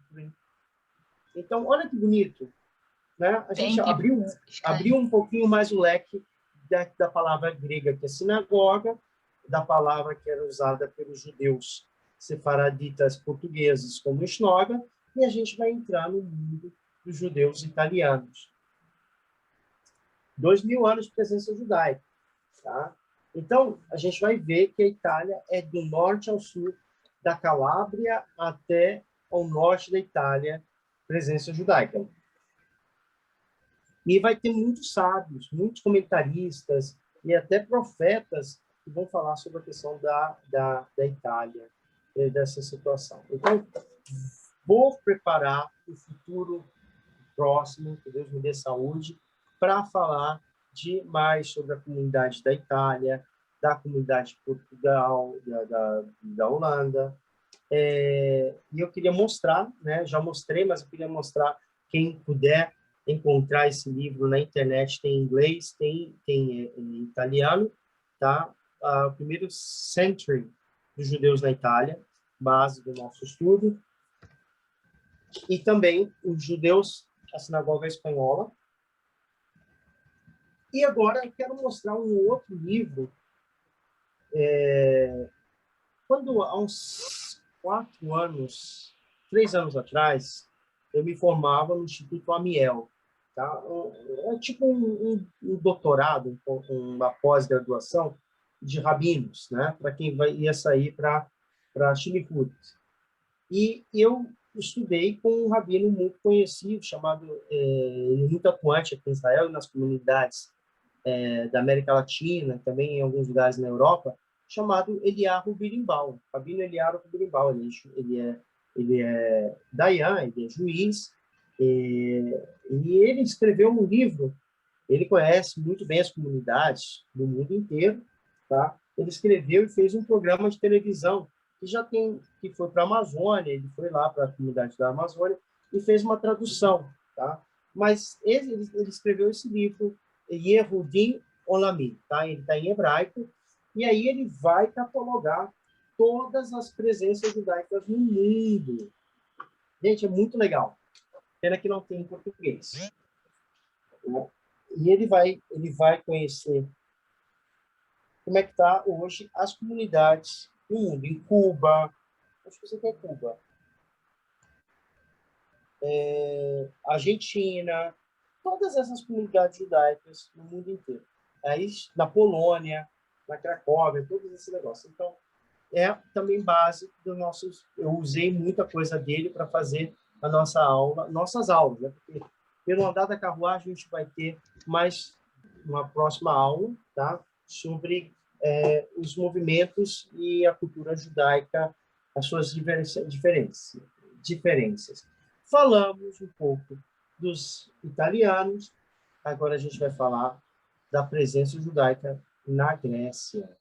Então, olha que bonito. Né? A gente abriu um pouquinho mais o leque da palavra grega, que é sinagoga, da palavra que era usada pelos judeus sefaraditas portugueses como sinagoga, e a gente vai entrar no mundo dos judeus italianos. 2000 anos de presença judaica. Tá? Então, a gente vai ver que a Itália é do norte ao sul, da Calábria até ao norte da Itália, presença judaica. E vai ter muitos sábios, muitos comentaristas e até profetas que vão falar sobre a questão da Itália, dessa situação. Então, vou preparar o futuro próximo, que Deus me dê saúde, para falar mais sobre a comunidade da Itália, da comunidade de Portugal, da Holanda. E eu queria mostrar, né? Já mostrei, mas eu queria mostrar, quem puder encontrar esse livro na internet, tem em inglês, tem em italiano, tá? O primeiro Century dos judeus na Itália, base do nosso estudo, e também os judeus, a sinagoga espanhola. E agora eu quero mostrar um outro livro. Quando, há uns 3 anos atrás, eu me formava no Instituto Amiel. Tá? É tipo um doutorado, uma pós-graduação de rabinos, né? Para quem ia sair para Chiliput. E eu estudei com um rabino muito conhecido, chamado, muito atuante aqui em Israel e nas comunidades da América Latina, também em alguns lugares na Europa, chamado Eliyahu Birimbau, Rabino Eliyahu Birimbau. Ele é dayan, ele é juiz, e ele escreveu um livro. Ele conhece muito bem as comunidades do mundo inteiro, tá? Ele escreveu e fez um programa de televisão que foi para a Amazônia. Ele foi lá para a comunidade da Amazônia e fez uma tradução, tá? Mas ele escreveu esse livro, Yehudim Olamim, tá? Ele está em hebraico, e aí ele vai catalogar todas as presenças judaicas no mundo. Gente, é muito legal. Pena que não tem em português. E ele vai conhecer como é que está hoje as comunidades no mundo. Em Cuba, acho que você quer Cuba. Argentina, todas essas comunidades judaicas no mundo inteiro. Aí, na Polônia, na Cracóvia, todos esses negócios. Então, é também base dos nossos... Eu usei muita coisa dele para fazer nossas aulas, né? Porque pelo andar da carruagem a gente vai ter mais uma próxima aula, tá? Sobre os movimentos e a cultura judaica, as suas diferenças. Falamos um pouco dos italianos, agora a gente vai falar da presença judaica na Grécia.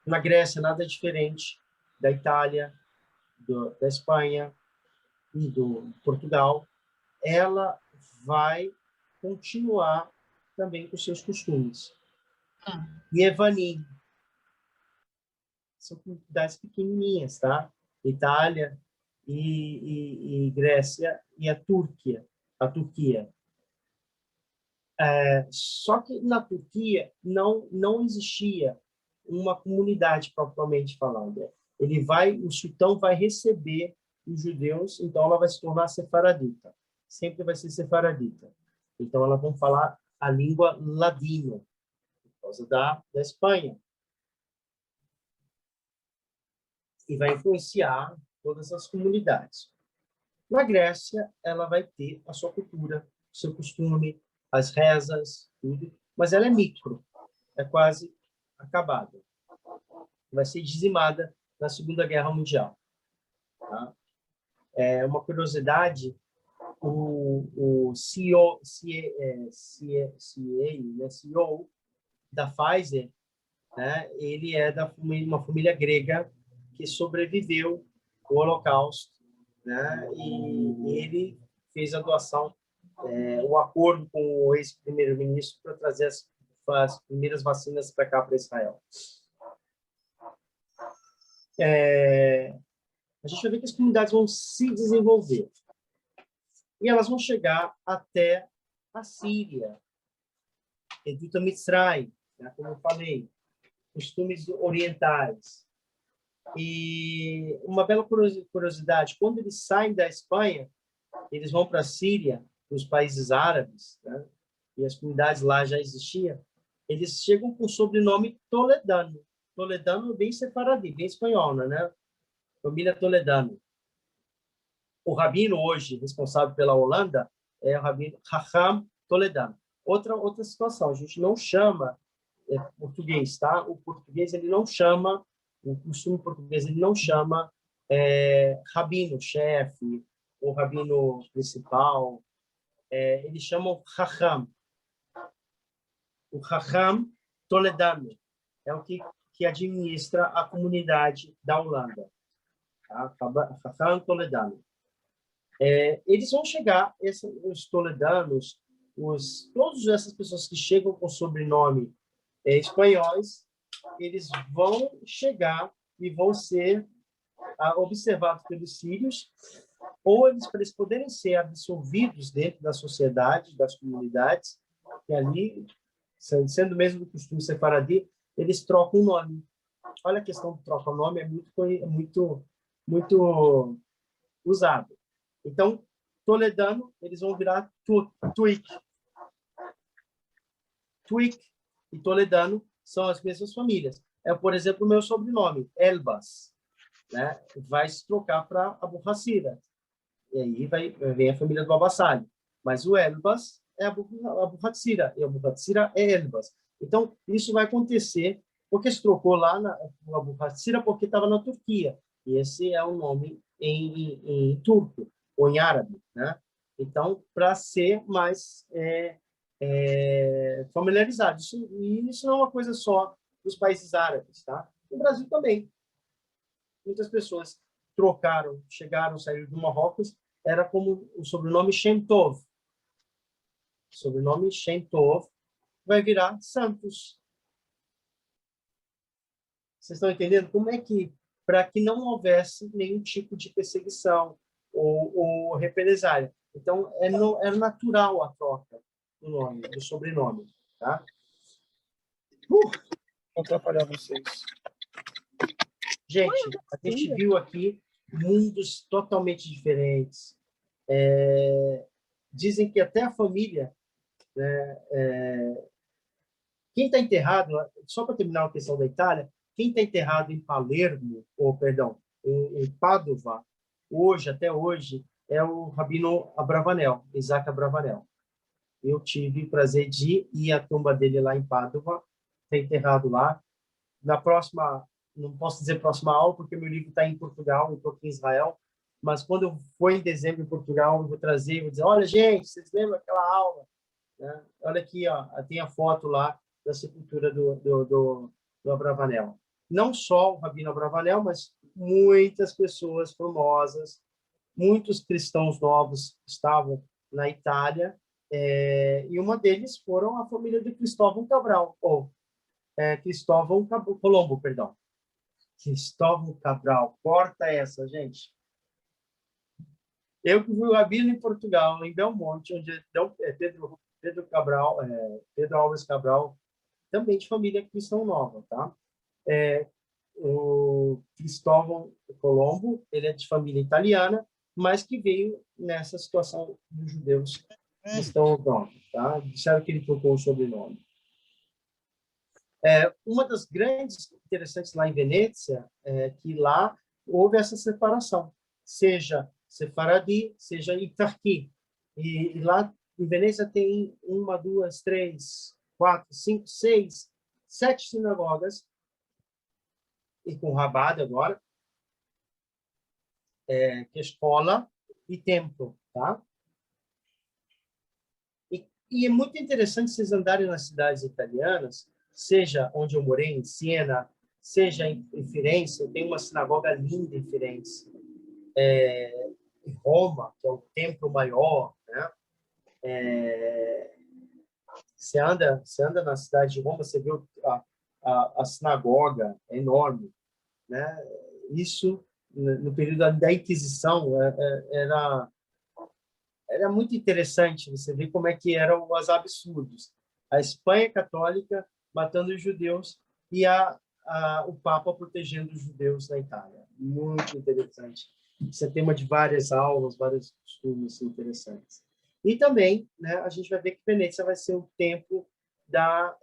Na Grécia, nada diferente da Itália, da Espanha e do Portugal. Ela vai continuar também com seus costumes. Yevanim. São comunidades pequenininhas, tá? Itália e Grécia e a Turquia. Só que na Turquia não existia uma comunidade propriamente falada. O sultão vai receber os judeus, então ela vai se tornar sefaradita. Sempre vai ser sefaradita. Então elas vão falar a língua ladina, por causa da Espanha. E vai influenciar todas as comunidades. Na Grécia, ela vai ter a sua cultura, o seu costume, as rezas, tudo, mas ela é micro, é quase acabada. Vai ser dizimada na Segunda Guerra Mundial. Tá? Uma curiosidade, o CEO da Pfizer, né, ele é uma família grega que sobreviveu o Holocausto, né? E ele fez a doação, o acordo com o ex-primeiro-ministro para trazer as primeiras vacinas para cá, para Israel. A gente vai ver que as comunidades vão se desenvolver. E elas vão chegar até a Síria, Edut Mitzrayim, né, como eu falei, costumes orientais. E uma bela curiosidade, quando eles saem da Espanha, eles vão para a Síria, para os países árabes, né, e as comunidades lá já existiam, eles chegam com o sobrenome Toledano. Toledano bem sefaradi, bem espanhol, né? Família Toledano. O rabino hoje responsável pela Holanda é o rabino Raham Toledano. Outra situação, a gente não chama português, tá? O português ele não chama, o costume português ele não chama rabino chefe ou rabino principal, eles chamam Raham. O Raham Toledano é o que administra a comunidade da Holanda. Tá? Raham Toledano. Eles vão chegar, os toledanos, todas essas pessoas que chegam com sobrenome espanhóis, eles vão chegar e vão ser observados pelos sírios, ou para eles poderem ser absorvidos dentro da sociedade, das comunidades, e ali, sendo mesmo do costume sefaradi, eles trocam o nome. Olha a questão do troca o nome, é muito usado. Então, toledano, eles vão virar Tuic. Tuic e toledano são as mesmas famílias. Por exemplo, o meu sobrenome, Elbas, né? Vai se trocar para Abu Hassira. E aí vem a família do Abassali. Mas o Elbas é Abu Hassira, e Abu Hassira é Elbas. Então, isso vai acontecer porque se trocou lá no Abu Hassira porque estava na Turquia. E esse é o nome em turco ou em árabe, né? Então, para ser mais familiarizado. Isso não é uma coisa só dos países árabes, tá? No Brasil também. Muitas pessoas saíram do Marrocos, era como o sobrenome Shemtov. O sobrenome Shemtov vai virar Santos. Vocês estão entendendo? Como é que, para que não houvesse nenhum tipo de perseguição ou represália. Então, era natural a troca do sobrenome. Tá? Vou atrapalhar vocês. Gente, a gente viu aqui mundos totalmente diferentes. Dizem que até a família, quem está enterrado, só para terminar a questão da Itália, quem está enterrado em Palermo, em Padova, até hoje, é o rabino Abravanel, Isaac Abravanel. Eu tive o prazer de ir à tumba dele lá em Padova, está enterrado lá. Na próxima, não posso dizer próxima aula, porque meu livro está em Portugal, eu estou aqui em Israel, mas quando eu for em dezembro em Portugal, eu vou dizer, olha, gente, vocês lembram aquela aula? Né? Olha aqui, ó, tem a foto lá da sepultura do Abravanel. Não só o rabino Abravanel, mas muitas pessoas famosas, muitos cristãos novos estavam na Itália, e uma deles foram a família de Cristóvão Cabral, Cristóvão Colombo, perdão. Cristóvão Cabral, corta essa, gente. Eu que fui o rabino em Portugal, em Belmonte, onde Pedro Alves Cabral, também de família cristão nova, tá? O Cristóvão Colombo, ele é de família italiana, mas que veio nessa situação dos judeus que estão novos, tá? Disseram que ele trocou o sobrenome. Uma das grandes interessantes lá em Venezia é que lá houve essa separação, seja sefaradi, seja itarqui. E lá em Venezia tem 1, 2, 3, 4, 5, 6, 7 sinagogas, e com Rabat agora, que é escola e templo, tá? E é muito interessante vocês andarem nas cidades italianas, seja onde eu morei, em Siena, seja em Firenze, tem uma sinagoga linda em Firenze. em Roma, que é o templo maior, né? Você anda na cidade de Roma, você vê a sinagoga, é enorme, né? Isso, no período da Inquisição, era muito interessante você ver como é que eram os absurdos. A Espanha católica matando os judeus e o Papa protegendo os judeus na Itália. Muito interessante. Isso é tema de várias aulas, vários costumes interessantes. E também, né, a gente vai ver que Veneza vai ser o templo da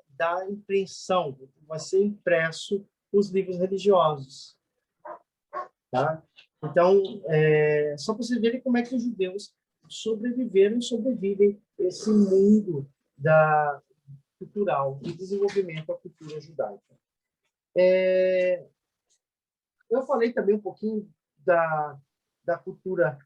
impressão, vai ser impresso os livros religiosos. Tá? Então, só para vocês verem como é que os judeus sobreviveram e sobrevivem esse mundo cultural e desenvolvimento da cultura judaica. Eu falei também um pouquinho da cultura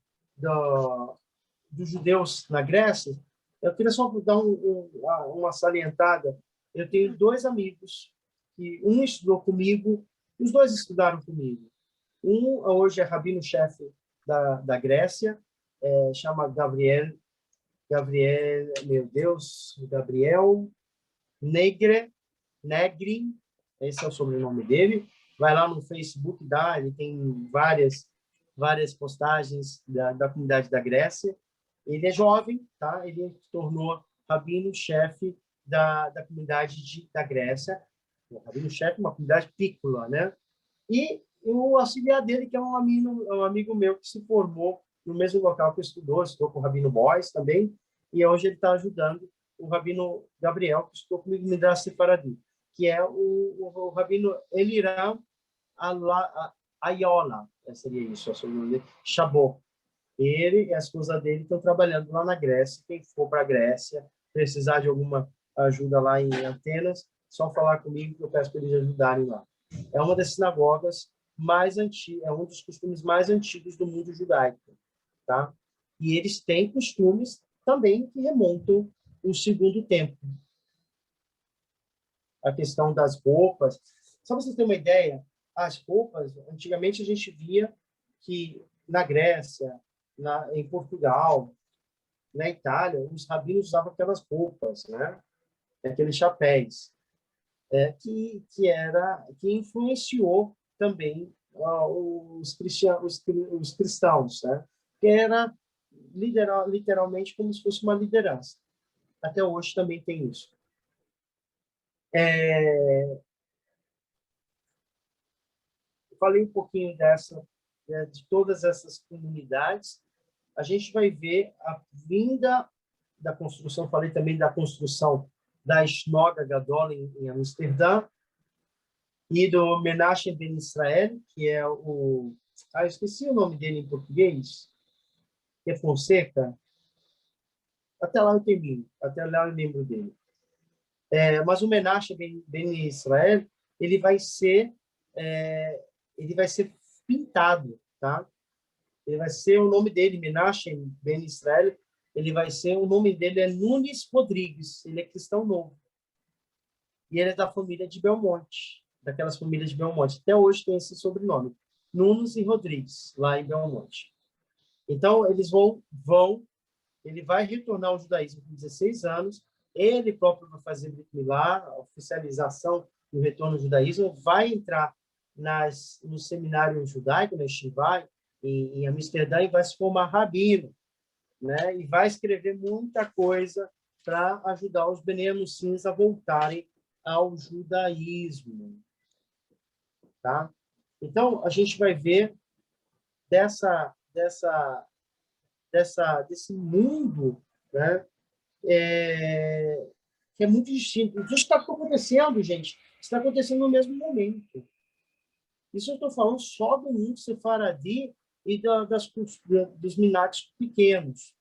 dos judeus na Grécia. Eu queria só dar uma salientada. Eu tenho 2 amigos, que um estudou comigo, os 2 estudaram comigo. Um hoje é rabino-chefe da Grécia, chama Gabriel, meu Deus, Gabriel Negrin, esse é o sobrenome dele. Vai lá no Facebook, ele tem várias postagens da comunidade da Grécia. Ele é jovem, tá? Ele se tornou rabino-chefe da comunidade da Grécia. O rabino-chefe, uma comunidade pícola, né? E o auxiliar dele, que é um amigo meu que se formou no mesmo local que estudou com o Rabino Boys também, e hoje ele está ajudando o Rabino Gabriel, que estudou comigo no Midrash Sefaradi, que é o Rabino Eliram Ayola, seria isso, o sobrenome dele, Chabot. Ele e a esposa dele estão trabalhando lá na Grécia. Quem for para a Grécia, precisar de alguma ajuda lá em Atenas, só falar comigo que eu peço para eles ajudarem lá. É uma das sinagogas mais antigas, é um dos costumes mais antigos do mundo judaico, tá? E eles têm costumes também que remontam ao Segundo Templo. A questão das roupas. Só para vocês terem uma ideia, as roupas, antigamente a gente via que na Grécia, em Portugal, na Itália, os rabinos usavam aquelas roupas, né? Aqueles chapéus, que influenciou também os cristãos, né? Que era literalmente como se fosse uma liderança. Até hoje também tem isso. Eu falei um pouquinho de todas essas comunidades. A gente vai ver a vinda da construção, falei também da construção da Sinagoga Gadol em Amsterdã, e do Menachem Ben Israel, que é eu esqueci o nome dele em português, que é Fonseca. Até lá eu termino, até lá eu lembro dele. Mas o Menachem Ben Israel, ele vai ser pintado, tá? Ele vai ser o nome dele, Menachem Ben Israel, o nome dele é Nunes Rodrigues, ele é cristão novo. E ele é da família de Belmonte, daquelas famílias de Belmonte. Até hoje tem esse sobrenome, Nunes e Rodrigues, lá em Belmonte. Então, eles ele vai retornar ao judaísmo com 16 anos, ele próprio vai fazer Brit Milá, a oficialização do retorno ao judaísmo, vai entrar no seminário judaico, na Yeshiva, em Amsterdã, e vai se formar rabino, né? E vai escrever muita coisa para ajudar os Bnei Anussins a voltarem ao judaísmo, tá? Então, a gente vai ver desse mundo, né? Que é muito distinto. Isso está acontecendo, gente. Está acontecendo no mesmo momento. Isso eu estou falando só do mundo sefaradi e dos minates pequenos.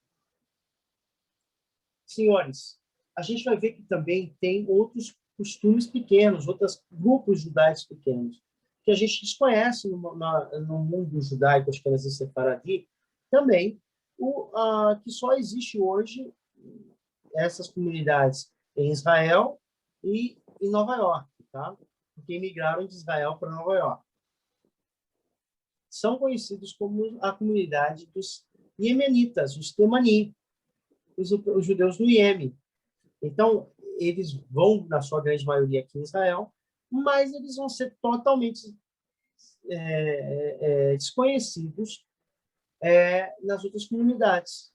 Senhores, a gente vai ver que também tem outros costumes pequenos, outros grupos judaicos pequenos, que a gente desconhece no mundo judaico, acho que é sefaradi, também, que só existe hoje essas comunidades em Israel e em Nova York, tá? Porque migraram de Israel para Nova York. são conhecidos como a comunidade dos iemenitas, os temani, os judeus do Iêmen. Então, eles vão, na sua grande maioria, aqui em Israel, mas eles vão ser totalmente desconhecidos nas outras comunidades,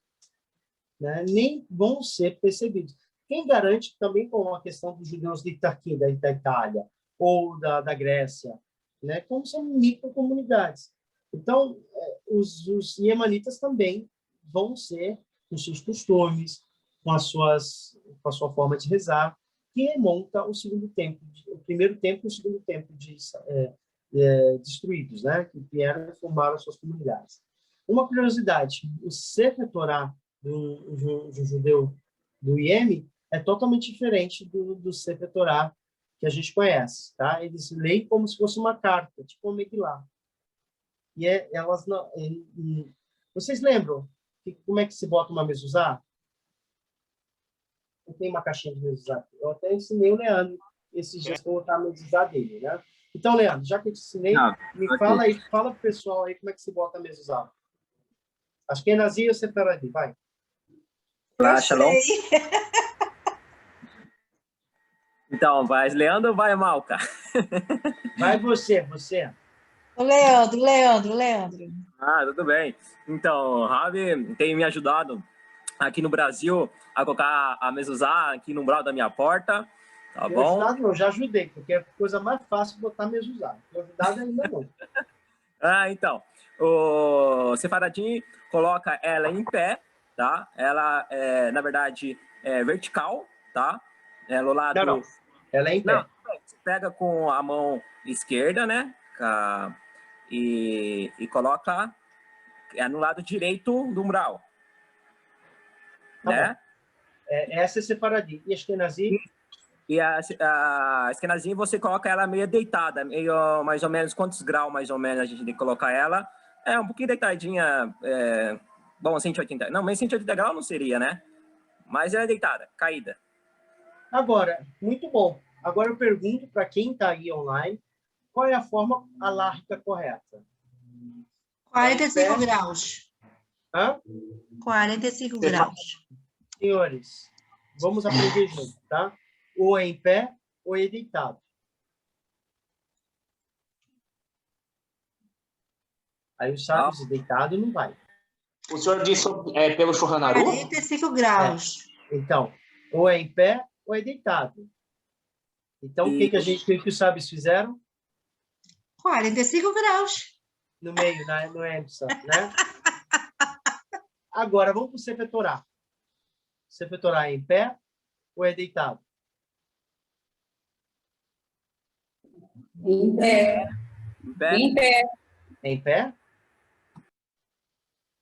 né? Nem vão ser percebidos. Quem garante também com a questão dos judeus de Itaquí, da Itália, ou da Grécia, né? Como são microcomunidades. Então, os iemenitas também vão ser, com seus costumes, com a sua forma de rezar, que remonta o segundo templo, o primeiro templo e o segundo templo destruídos, né? Que vieram e formaram as suas comunidades. Uma curiosidade, o Sefer Torah do judeu do Iêmen é totalmente diferente do Sefer Torah que a gente conhece, tá? Eles leem como se fosse uma carta, tipo uma Megillah. Elas não... vocês lembram como é que se bota uma mezuzá? Eu tenho uma caixinha de mezuzá. Eu até ensinei o Leandro esses dias para botar a mezuzá dele, né? Então, Leandro, já que eu te ensinei, fala aí, fala pro pessoal aí como é que se bota a mezuzá. Acho que é Nazir ou Sefaradi, vai. Olá, Shalom. Então, vai Leandro ou vai Malca? Vai você. O Leandro. Ah, tudo bem. Então, o Rabi tem me ajudado aqui no Brasil a colocar a mezuzá aqui no umbral da minha porta, tá bom? Ajudado não, já ajudei, porque é a coisa mais fácil botar mezuzá. Ajudado ainda não. Então, o Sefaradim coloca ela em pé, tá? Ela, na verdade, é vertical, tá? No lado... Não. Ela é em pé. Não, você pega com a mão esquerda, né? E coloca no lado direito do umbral. Tá né? bom. Essa é Sefaradim. E a Ashkenazi? E a Ashkenazi você coloca ela meio deitada, meio mais ou menos, quantos graus mais ou menos a gente tem que colocar ela? Um pouquinho deitadinha, bom, 180, não, mas 180 graus não seria, né? Mas ela é deitada, caída. Agora, muito bom. Agora eu pergunto para quem está aí online, qual é a forma alárrica correta? 45 graus. Hã? 45 graus. Senhores, vamos aprender junto, tá? Ou é em pé, ou é deitado. Aí os sábios deitado não vai. O senhor disse pelo Shulchan Aruch? 45 graus. Então, ou é em pé, ou é deitado. Então, o que os sábios fizeram? 45 graus. No meio, no Edson, né? Agora, vamos para o Sefer Torah. Sefer Torah é em pé ou é deitado? Em pé. Em pé. É em pé?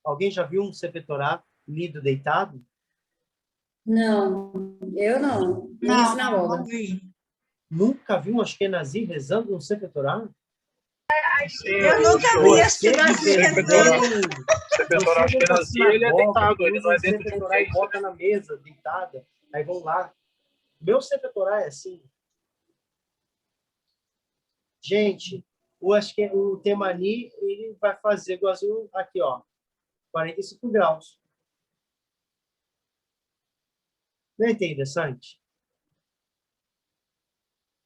Alguém já viu um Sefer Torah lido deitado? Não, eu não. Nem Não, sinagoga. não vi. Nunca viu um Ashkenazi rezando no Sefer Torah? Eu nunca vi Ashkenazi rezando. Sefer Torah Ashkenazi, ele é deitado, ele não é dentro de um Torah e texto. bota na mesa, deitada. Aí vão lá. Meu Sefer Torah é assim. Gente, o Temani, ele vai fazer igualzinho aqui, ó. 45 graus. Não é interessante?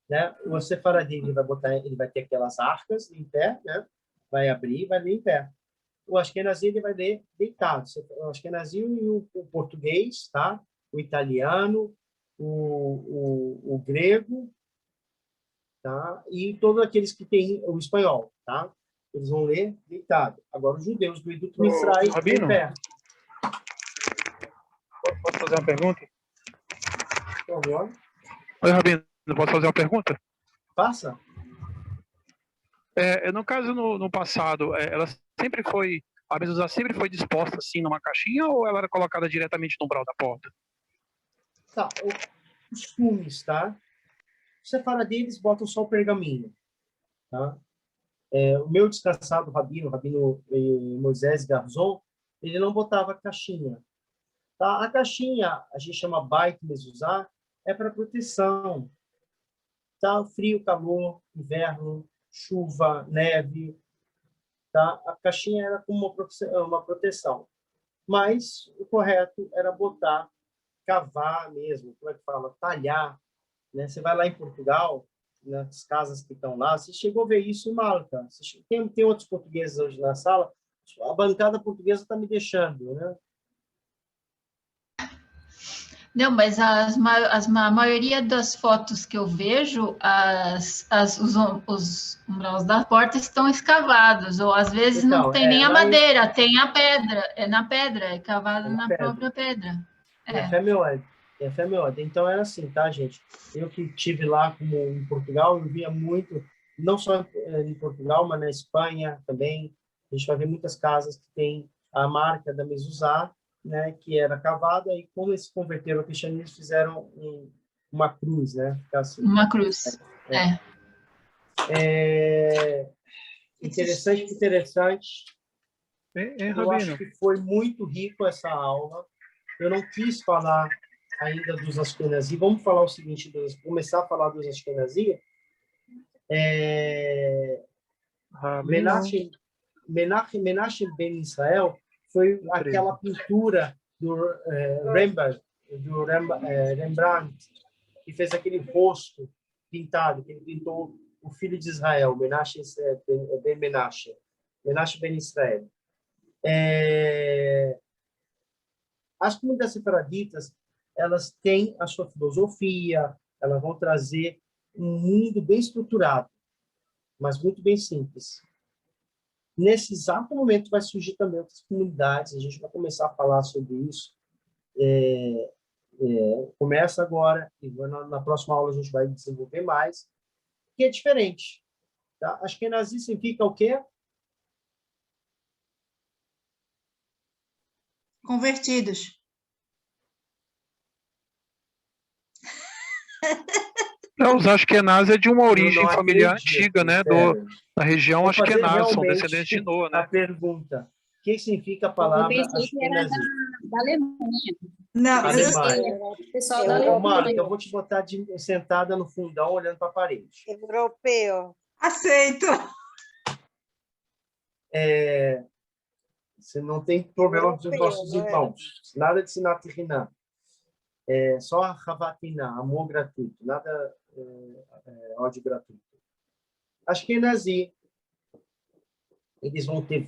Né? O Sefaradim, ele vai ter aquelas arcas em pé, né? Vai abrir e vai ler em pé. O Ashkenazi, ele vai ler deitado. O Ashkenazi e o português, tá? O italiano, o grego, tá? E todos aqueles que têm o espanhol, tá? Eles vão ler deitado. Agora, os judeus do Edut Mitzray, em pé. Posso fazer uma pergunta? Por favor. Oi, Rabino, posso fazer uma pergunta? Passa. No caso, no passado, a mezuzá sempre foi disposta assim numa caixinha ou ela era colocada diretamente no umbral da porta? Tá, os costumes, tá? O Sefaradim, eles botam só o pergaminho, tá? O meu descansado rabino Moisés Garzon, ele não botava caixinha. Tá? A caixinha, a gente chama Bait Mezuzá, é para proteção. Tá? Frio, calor, inverno, chuva, neve. tá? A caixinha era como uma proteção. Mas o correto era botar, cavar mesmo, como é que fala? Talhar, né? Você vai lá em Portugal, nas casas que estão lá, você chegou a ver isso em Malta. Tem outros portugueses hoje na sala, a bancada portuguesa está me deixando, né? Não, mas a maioria das fotos que eu vejo, os umbrais da porta estão escavados, ou às vezes Então, não tem nem a lá madeira, tem a pedra, é na pedra, é cavado na na pedra. própria pedra. É fé meu ordem. É fé meu ordem. Então era assim, tá, gente? Eu que tive lá como em Portugal, eu via muito, não só em Portugal, mas na Espanha também. A gente vai ver muitas casas que tem a marca da mezuzá, né, que era cavada, e como eles se converteram ao cristianismo, fizeram uma cruz, né? Assim. Uma cruz. Interessante. Eu acho Rabino. que foi muito rico essa aula. Eu não quis falar ainda dos Ashkenazi. Vamos falar o seguinte, começar a falar dos Ashkenazi. Menachem Ben Israel foi aquela pintura do Rembrandt, que fez aquele rosto pintado, que ele pintou o filho de Israel, Menachem Ben Israel. As comunidades sefaraditas, elas têm a sua filosofia, elas vão trazer um mundo bem estruturado, mas muito bem simples. Nesse exato momento vai surgir também outras comunidades, a gente vai começar a falar sobre isso. Começa agora, e na próxima aula a gente vai desenvolver mais, que é diferente. Tá? Ashkenazi significa o quê? Convertidos. Não, os Ashkenazes é de uma origem familiar acredito, antiga, né? Da região Vou fazer Ashkenaz, são realmente descendentes de Noa, né? a pergunta. O que significa a Eu palavra pensei que era Ashkenazi? da Alemanha. Não, Alemanha. Pessoal da Ô, Alemanha. Marta, eu vou te botar sentada no fundão, olhando para a parede. Europeu. aceito. Você não tem problema com os Europeu, nossos não é? irmãos. Nada de Sinat Rinam. Só a Havatina, amor gratuito. Nada ódio gratuito. Ashkenazi, eles vão ter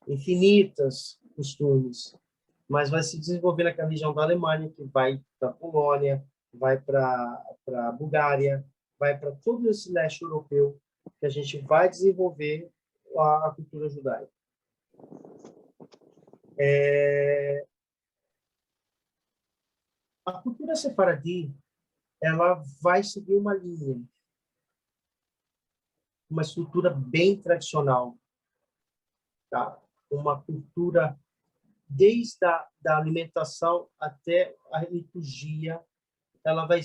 infinitas costumes, mas vai se desenvolver naquela região da Alemanha, que vai para a Polônia, vai para a Bulgária, vai para todo esse leste europeu, que a gente vai desenvolver a cultura judaica. A cultura sefaradi, ela vai seguir uma linha, uma estrutura bem tradicional, tá? Uma cultura desde da alimentação até a liturgia, ela vai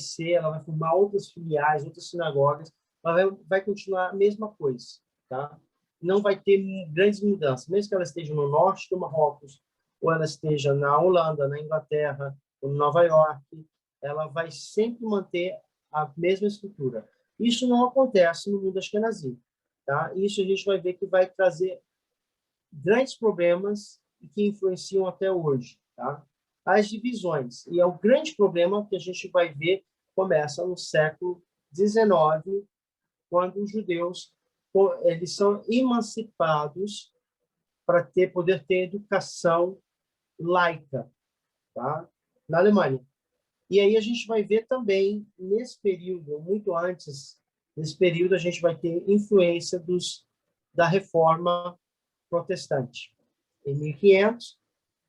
formar outras filiais, outras sinagogas, ela vai continuar a mesma coisa, tá? Não vai ter grandes mudanças, mesmo que ela esteja no norte do Marrocos, ou ela esteja na Holanda, na Inglaterra, ou em Nova York, ela vai sempre manter a mesma estrutura. Isso não acontece no mundo ashkenazi, tá? Isso a gente vai ver que vai trazer grandes problemas e que influenciam até hoje, tá? As divisões. E é o grande problema que a gente vai ver começa no século XIX, quando os judeus eles são emancipados para poder ter educação laica, tá? Na Alemanha. E aí a gente vai ver também, nesse período, muito antes, nesse período a gente vai ter influência da Reforma Protestante. Em 1500,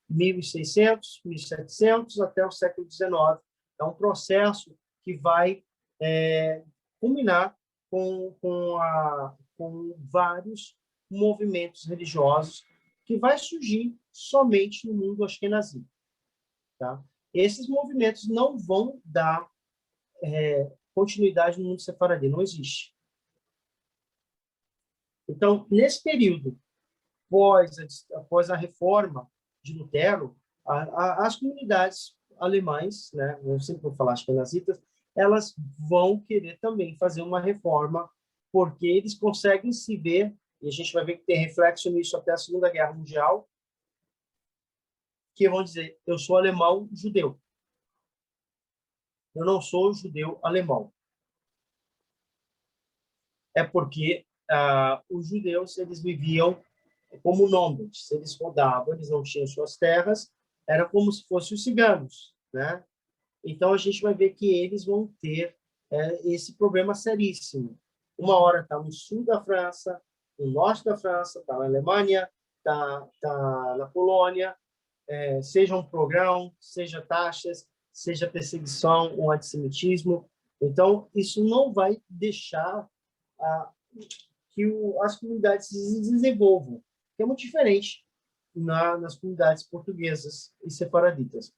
1600, 1700, até o século XIX. É um processo que vai culminar com vários movimentos religiosos que vai surgir somente no mundo ashkenazi, tá? Esses movimentos não vão dar continuidade no mundo sefaradi, não existe. Então, nesse período, após a reforma de Lutero, as comunidades alemãs, né, eu sempre vou falar ashkenazitas, elas vão querer também fazer uma reforma, porque eles conseguem se ver e a gente vai ver que tem reflexo nisso até a Segunda Guerra Mundial, que vão dizer, eu sou alemão judeu. Eu não sou judeu alemão. É porque os judeus, eles viviam como nômades. Eles rodavam, eles não tinham suas terras, era como se fossem os ciganos, né? Então, a gente vai ver que eles vão ter esse problema seríssimo. Uma hora está no sul da França, no norte da França, está na Alemanha, está na Polônia, seja um progrão, seja taxas, seja perseguição ou antissemitismo. Então, isso não vai deixar que as comunidades se desenvolvam, que é muito diferente nas comunidades portuguesas e sefaraditas.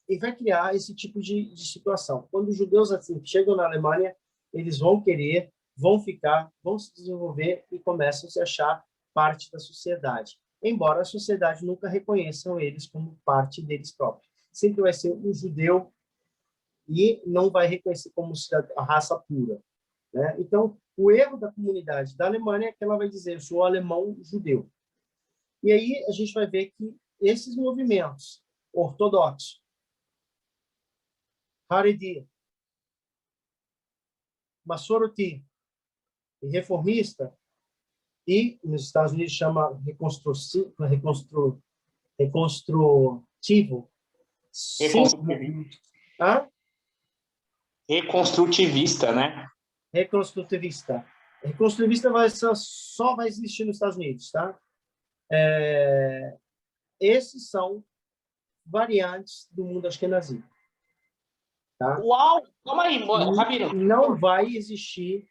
E vai criar esse tipo de situação. Quando os judeus assim chegam na Alemanha, eles vão querer, vão ficar, vão se desenvolver e começam a se achar parte da sociedade, embora a sociedade nunca reconheça eles como parte deles próprios. Sempre vai ser um judeu e não vai reconhecer como a raça pura, né? Então, o erro da comunidade da Alemanha é que ela vai dizer, eu sou alemão judeu. E aí a gente vai ver que esses movimentos ortodoxos, Haredi, Masoroti e reformista, e nos Estados Unidos chama reconstrutivo, Reconstrutivista, né? Reconstrutivista. Reconstrutivista só vai existir nos Estados Unidos, tá? Esses são variantes do mundo ashkenazi. Tá? Uau! Calma aí, Rabino. Não vai existir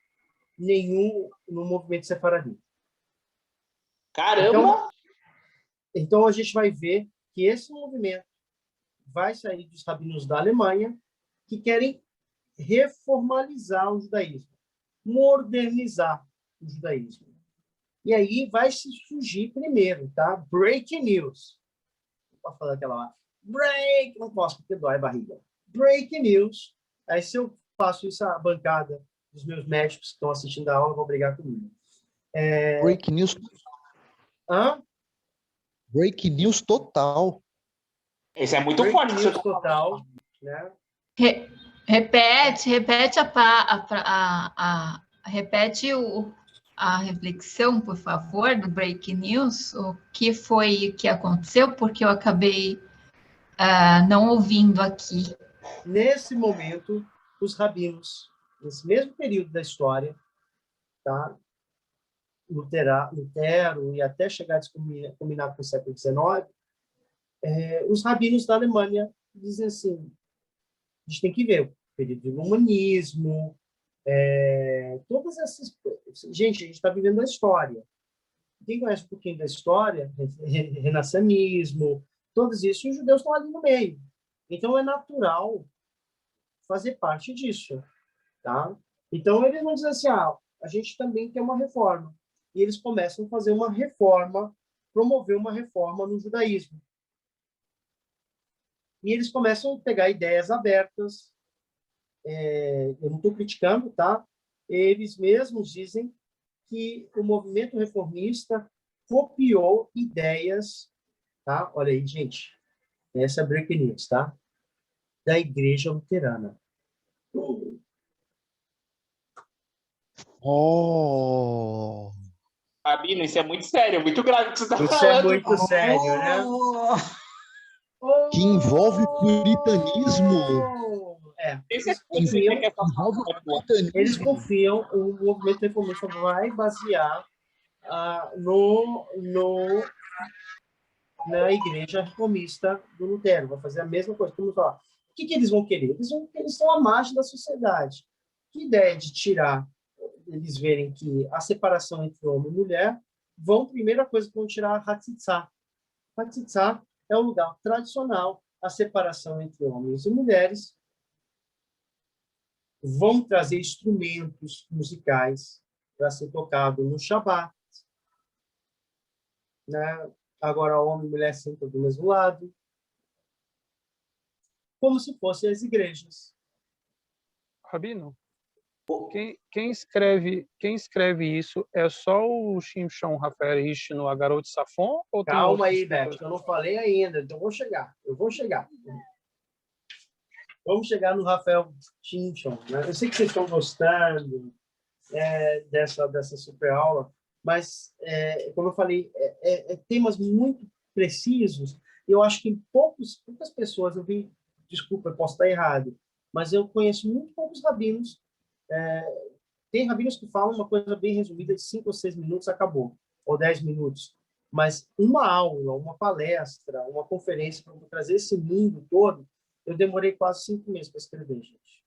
nenhum no movimento sefaradita. Caramba! Então, a gente vai ver que esse movimento vai sair dos rabinos da Alemanha que querem reformalizar o judaísmo, modernizar o judaísmo. E aí vai se surgir primeiro, tá? Breaking news. Não posso falar aquela lá. Não posso, porque dói a barriga. Breaking news. Aí, se eu faço isso, a bancada dos meus médicos que estão assistindo a aula vão brigar comigo. Breaking news. Breaking news total. Esse é muito Breaking forte. news total, né? Repete a reflexão, por favor, do Break News. O que foi que aconteceu? Porque eu acabei não ouvindo aqui. Nesse momento, os rabinos, nesse mesmo período da história, tá? Lutero e até chegar a combinar com o século XIX, os rabinos da Alemanha dizem assim, a gente tem que ver o período do humanismo, todas essas coisas. Gente, a gente está vivendo a história. Quem conhece um pouquinho da história, renascemismo, todos isso, os judeus estão ali no meio. Então, é natural fazer parte disso. Tá? Então, eles vão dizer assim, a gente também quer uma reforma. E eles começam a fazer uma reforma, promover uma reforma no judaísmo. E eles começam a pegar ideias abertas. Eu não estou criticando, tá? Eles mesmos dizem que o movimento reformista copiou ideias, tá? Olha aí, gente. Essa é a breaking news, tá? Da Igreja Luterana. Oh! Rabino, isso é muito sério, muito grave o que você está falando. Isso é muito sério, né? Que envolve puritanismo. Eles confiam, o movimento reformista vai basear na igreja reformista do Lutero, vai fazer a mesma coisa. Como falar, o que eles vão querer? Eles são a margem da sociedade. Que ideia de tirar, eles verem que a separação entre homem e mulher, primeira coisa que vão tirar a Hatzitza. Hatzitza é um lugar tradicional, a separação entre homens e mulheres. Vão trazer instrumentos musicais para ser tocado no Shabat. Né? Agora, homem e mulher sentam do mesmo lado. Como se fossem as igrejas. Rabino, Quem escreve isso é só o Shimshon Raferish no Agarot Safon? Ou tem Calma outros aí, escritores? Beto, eu não falei ainda, então eu vou chegar. Vamos chegar no Rafael Chinchon, né? Eu sei que vocês estão gostando dessa super aula, mas, como eu falei, temas muito precisos. Eu acho que poucas pessoas, desculpa, eu posso estar errado, mas eu conheço muito poucos rabinos. Tem rabinos que falam uma coisa bem resumida de 5 ou 6 minutos, acabou, ou 10 minutos. Mas uma aula, uma palestra, uma conferência para trazer esse mundo todo, eu demorei quase 5 meses para escrever, gente.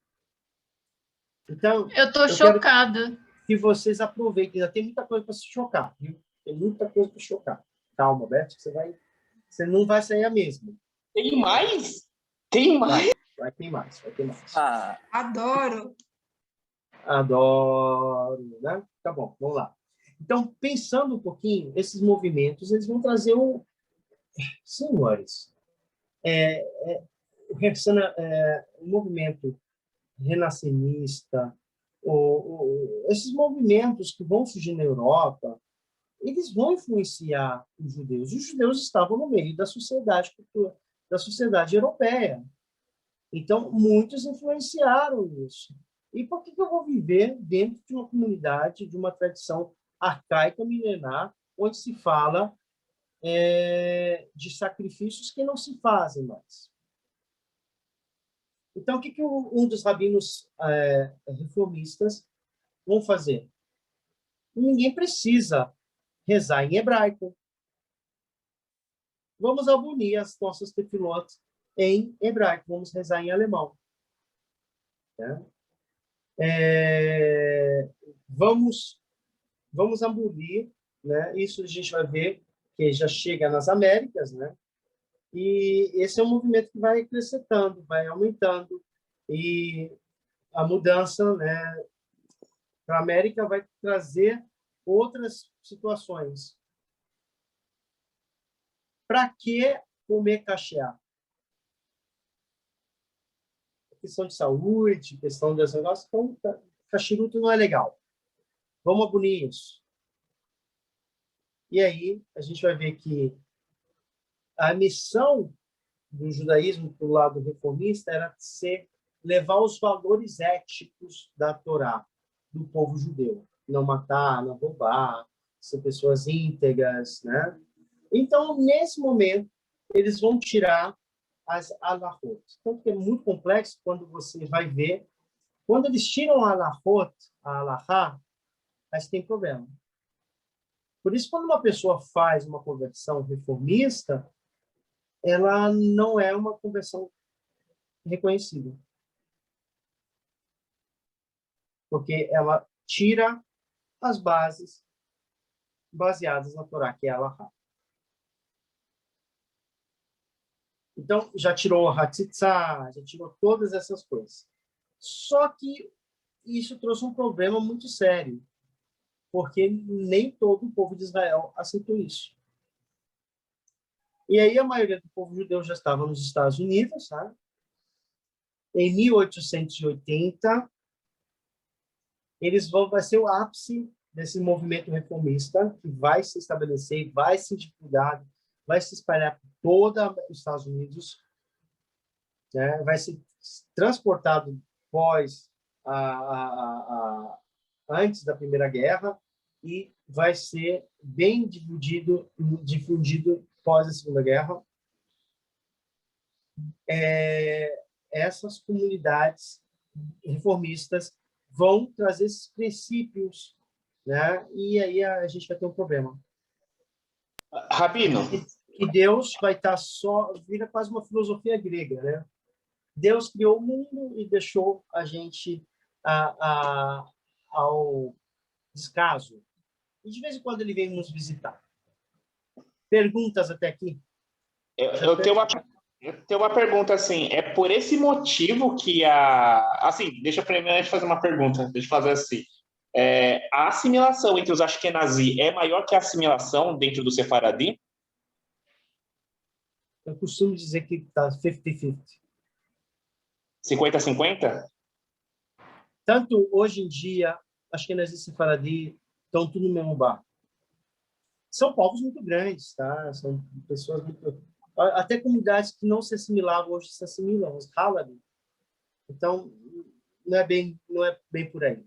Então, Eu tô quero chocada. que vocês aproveitem. Ainda tem muita coisa para se chocar, viu? Tem muita coisa para chocar. Calma, Beto, você não vai sair a mesma. Tem mais? Tem mais? Vai ter mais, vai ter mais. Adoro! Adoro, né? Tá bom, vamos lá. Então, pensando um pouquinho, esses movimentos, eles vão trazer senhores, o movimento renascenista, esses movimentos que vão surgir na Europa, eles vão influenciar os judeus. Os judeus estavam no meio da sociedade europeia. Então, muitos influenciaram isso. E por que eu vou viver dentro de uma comunidade, de uma tradição arcaica, milenar, onde se fala de sacrifícios que não se fazem mais? Então, o que um dos rabinos reformistas vão fazer? Ninguém precisa rezar em hebraico. Vamos abolir as nossas tefilot em hebraico. Vamos rezar em alemão. Né? Vamos abolir, né? Isso a gente vai ver que já chega nas Américas, né? E esse é um movimento que vai acrescentando, vai aumentando, e a mudança, né, para a América vai trazer outras situações. Para que comer cachear? Questão de saúde, questão desse negócio, então, cachiruto não é legal. Vamos abolir isso. E aí, a gente vai ver que a missão do judaísmo para o lado reformista era levar os valores éticos da Torá, do povo judeu. Não matar, não roubar, ser pessoas íntegras, né? Então, nesse momento, eles vão tirar as alahot. Tanto que é muito complexo quando você vai ver. Quando eles tiram a alahot, a alahá, aí tem problema. Por isso, quando uma pessoa faz uma conversão reformista, ela não é uma conversão reconhecida. Porque ela tira as bases baseadas na Torá, que é a alahá. Então, já tirou a Hatzitzá, já tirou todas essas coisas. Só que isso trouxe um problema muito sério, porque nem todo o povo de Israel aceitou isso. E aí a maioria do povo judeu já estava nos Estados Unidos, sabe? Em 1880, vai ser o ápice desse movimento reformista, que vai se estabelecer, vai se divulgar, vai se espalhar por todos os Estados Unidos, né? Vai ser transportado antes da Primeira Guerra e vai ser bem difundido pós a Segunda Guerra. Essas comunidades reformistas vão trazer esses princípios, né? E aí a gente vai ter um problema. Rabino. Que Deus vai estar vira quase uma filosofia grega, né? Deus criou o mundo e deixou a gente ao descaso. E de vez em quando ele vem nos visitar. Perguntas até aqui? Eu tenho uma pergunta assim. É por esse motivo que assim, deixa eu primeiro fazer uma pergunta. Deixa eu fazer assim. A assimilação entre os Ashkenazi é maior que a assimilação dentro do Sefaradim? Eu costumo dizer que está 50-50. 50-50? Tanto hoje em dia, Ashkenazi e Sefaradi estão tudo no mesmo barco. São povos muito grandes, tá? São pessoas muito... Até comunidades que não se assimilavam, hoje se assimilam, os Halabi. Então, não é bem por aí.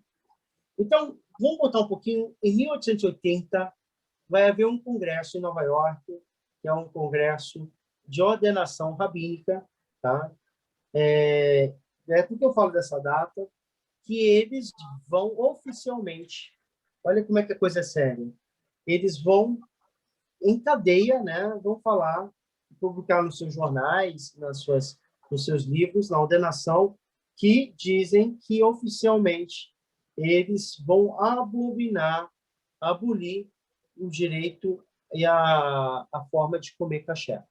Então, vamos voltar um pouquinho. Em 1880, vai haver um congresso em Nova York, que é um congresso de ordenação rabínica, tá? Por que eu falo dessa data? Que eles vão oficialmente, olha como é que a coisa é séria, eles vão em cadeia, né? Vão falar, publicar nos seus jornais, nos seus livros, na ordenação, que dizem que oficialmente eles vão abolir o direito e a forma de comer caché.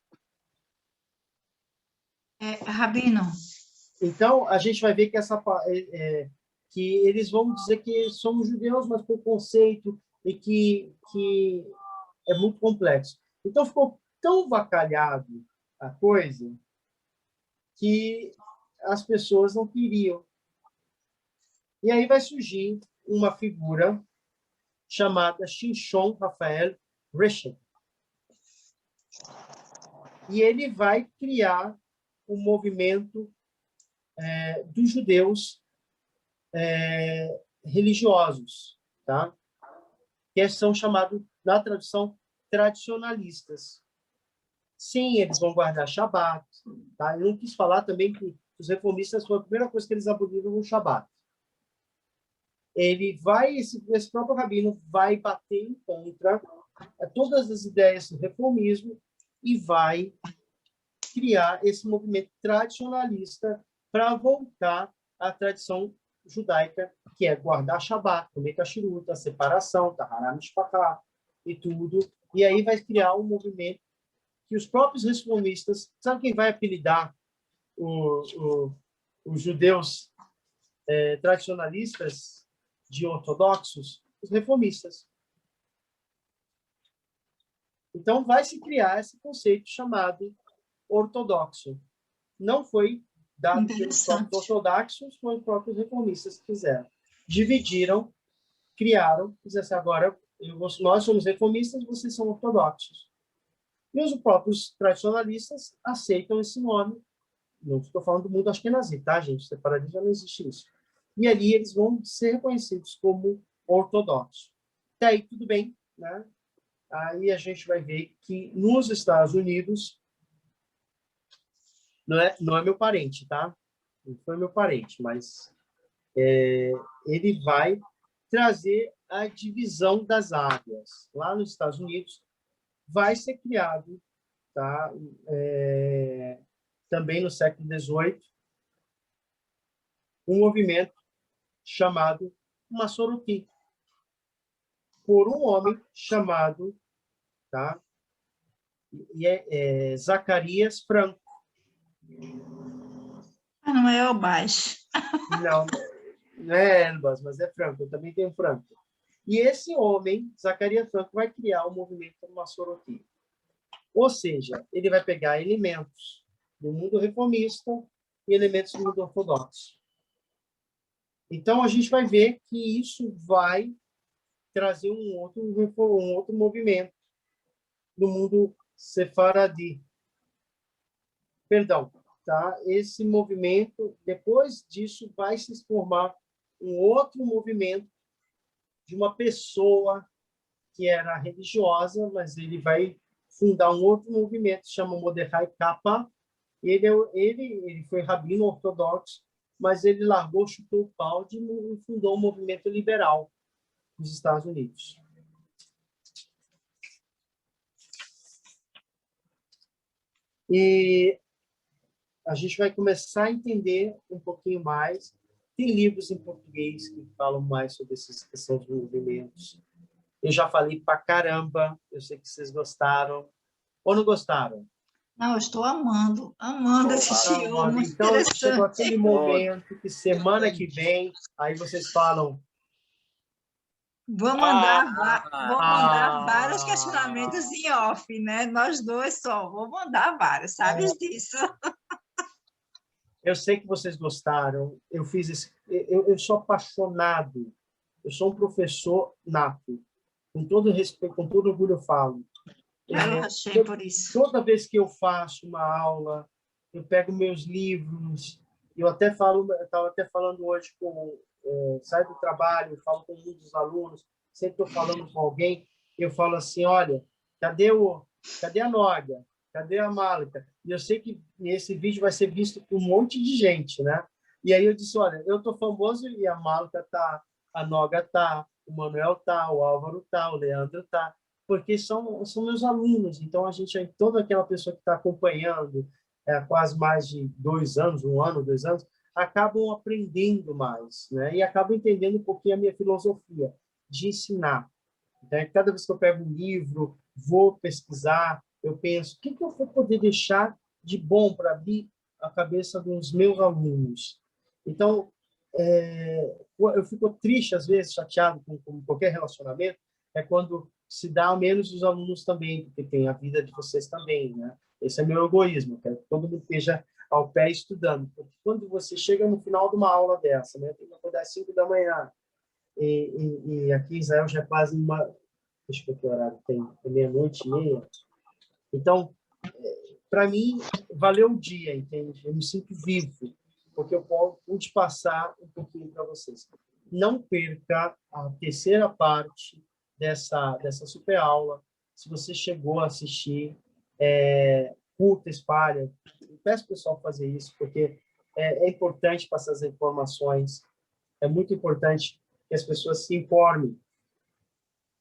Rabino. Então, a gente vai ver que que eles vão dizer que somos judeus, mas por conceito, e que é muito complexo. Então, ficou tão vacalhado a coisa que as pessoas não queriam. E aí vai surgir uma figura chamada Shimshon Raphael Richard. E ele vai criar um movimento dos judeus religiosos, tá? Que são chamados, na tradução, tradicionalistas. Sim, eles vão guardar Shabat, tá? Eu não quis falar também que os reformistas foi a primeira coisa que eles aboliram o Shabat. Esse próprio rabino vai bater contra todas as ideias do reformismo e vai criar esse movimento tradicionalista para voltar à tradição judaica, que é guardar Shabat, comer kashrut, a separação, Tahara Mishpachá e tudo. E aí vai criar um movimento que os próprios reformistas... Sabe quem vai apelidar os judeus tradicionalistas de ortodoxos? Os reformistas. Então, vai se criar esse conceito chamado ortodoxo. Não foi dado pelos próprios ortodoxos, foram os próprios reformistas que fizeram. Dividiram, criaram, fizeram assim, agora nós somos reformistas, vocês são ortodoxos. E os próprios tradicionalistas aceitam esse nome. Não estou falando do mundo ashkenazi, tá, gente? Separadismo já não existe isso. E ali eles vão ser reconhecidos como ortodoxos. Até aí, tudo bem, né? Aí a gente vai ver que nos Estados Unidos não é meu parente, tá? Não foi meu parente, mas ele vai trazer a divisão das áreas. Lá nos Estados Unidos vai ser criado, tá? Também no século XVIII, um movimento chamado Massoroti, por um homem chamado, tá? Zacarias Franco. Não é Elbas. Não é Elbas, mas é Franco. Eu também tenho Franco. E esse homem, Zacarias Franco, vai criar o movimento Massoroti. Ou seja, ele vai pegar elementos do mundo reformista e elementos do mundo ortodoxo. Então, a gente vai ver que isso vai trazer um outro movimento no mundo sefaradi. Perdão, tá? Esse movimento, depois disso, vai se formar um outro movimento de uma pessoa que era religiosa, mas ele vai fundar um outro movimento, que chama Mordecai Kappa. Ele foi rabino ortodoxo, mas ele largou, chutou o pau e fundou um movimento liberal nos Estados Unidos. E a gente vai começar a entender um pouquinho mais. Tem livros em português que falam mais sobre essas questões de movimentos. Eu já falei pra caramba, eu sei que vocês gostaram. Ou não gostaram? Não, eu estou amando assistir. Então, chegou aquele momento que semana que vem, aí vocês falam... Vou mandar vários questionamentos em off, né? Nós dois só. Vou mandar vários, sabes disso? Eu sei que vocês gostaram. Eu fiz esse. Eu sou apaixonado. Eu sou um professor nato. Com todo respeito, com todo orgulho eu falo. Eu achei por isso. Toda vez que eu faço uma aula, eu pego meus livros. Eu até falo, estava até falando hoje com saio do trabalho, falo com um dos alunos. Sempre estou falando com alguém. Eu falo assim, olha, cadê a Noga? Cadê a Málica? E eu sei que esse vídeo vai ser visto por um monte de gente, né? E aí eu disse, olha, eu tô famoso e a Málica tá, a Noga tá, o Manuel tá, o Álvaro tá, o Leandro tá, porque são meus alunos. Então, a gente, toda aquela pessoa que está acompanhando há quase mais de 2 anos, 1 ano, 2 anos, acabam aprendendo mais, né? E acabam entendendo um pouquinho a minha filosofia de ensinar. Né? Cada vez que eu pego um livro, vou pesquisar, eu penso, o que eu vou poder deixar de bom para abrir a cabeça dos meus alunos? Então, eu fico triste, às vezes, chateado com qualquer relacionamento, é quando se dá menos os alunos também, porque tem a vida de vocês também, né? Esse é meu egoísmo, eu quero que todo mundo esteja ao pé estudando. Porque quando você chega no final de uma aula dessa, né? Tem que acordar às 5 da manhã, e aqui em Israel já é quase uma... Deixa eu ver que horário tem, é 00:30. Então, para mim, valeu o dia, entende? Eu me sinto vivo, porque eu pude passar um pouquinho para vocês. Não perca a terceira parte dessa super aula. Se você chegou a assistir, curta, espalha. Eu peço para o pessoal fazer isso, porque é importante passar as informações. É muito importante que as pessoas se informem.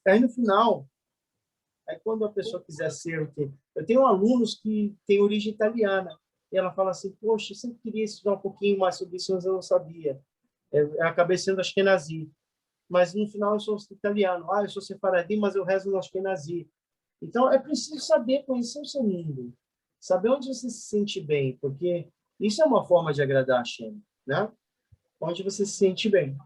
Aí, no final, quando a pessoa quiser ser o quê? Eu tenho alunos que têm origem italiana, e ela fala assim, poxa, eu sempre queria estudar um pouquinho mais sobre isso, mas eu não sabia. Eu acabei sendo Ashkenazi. Mas, no final, eu sou italiano. Eu sou sefaradi, mas eu rezo no Ashkenazi. Então, é preciso saber conhecer o seu mundo. Saber onde você se sente bem, porque isso é uma forma de agradar a Hashem, né? Onde você se sente bem.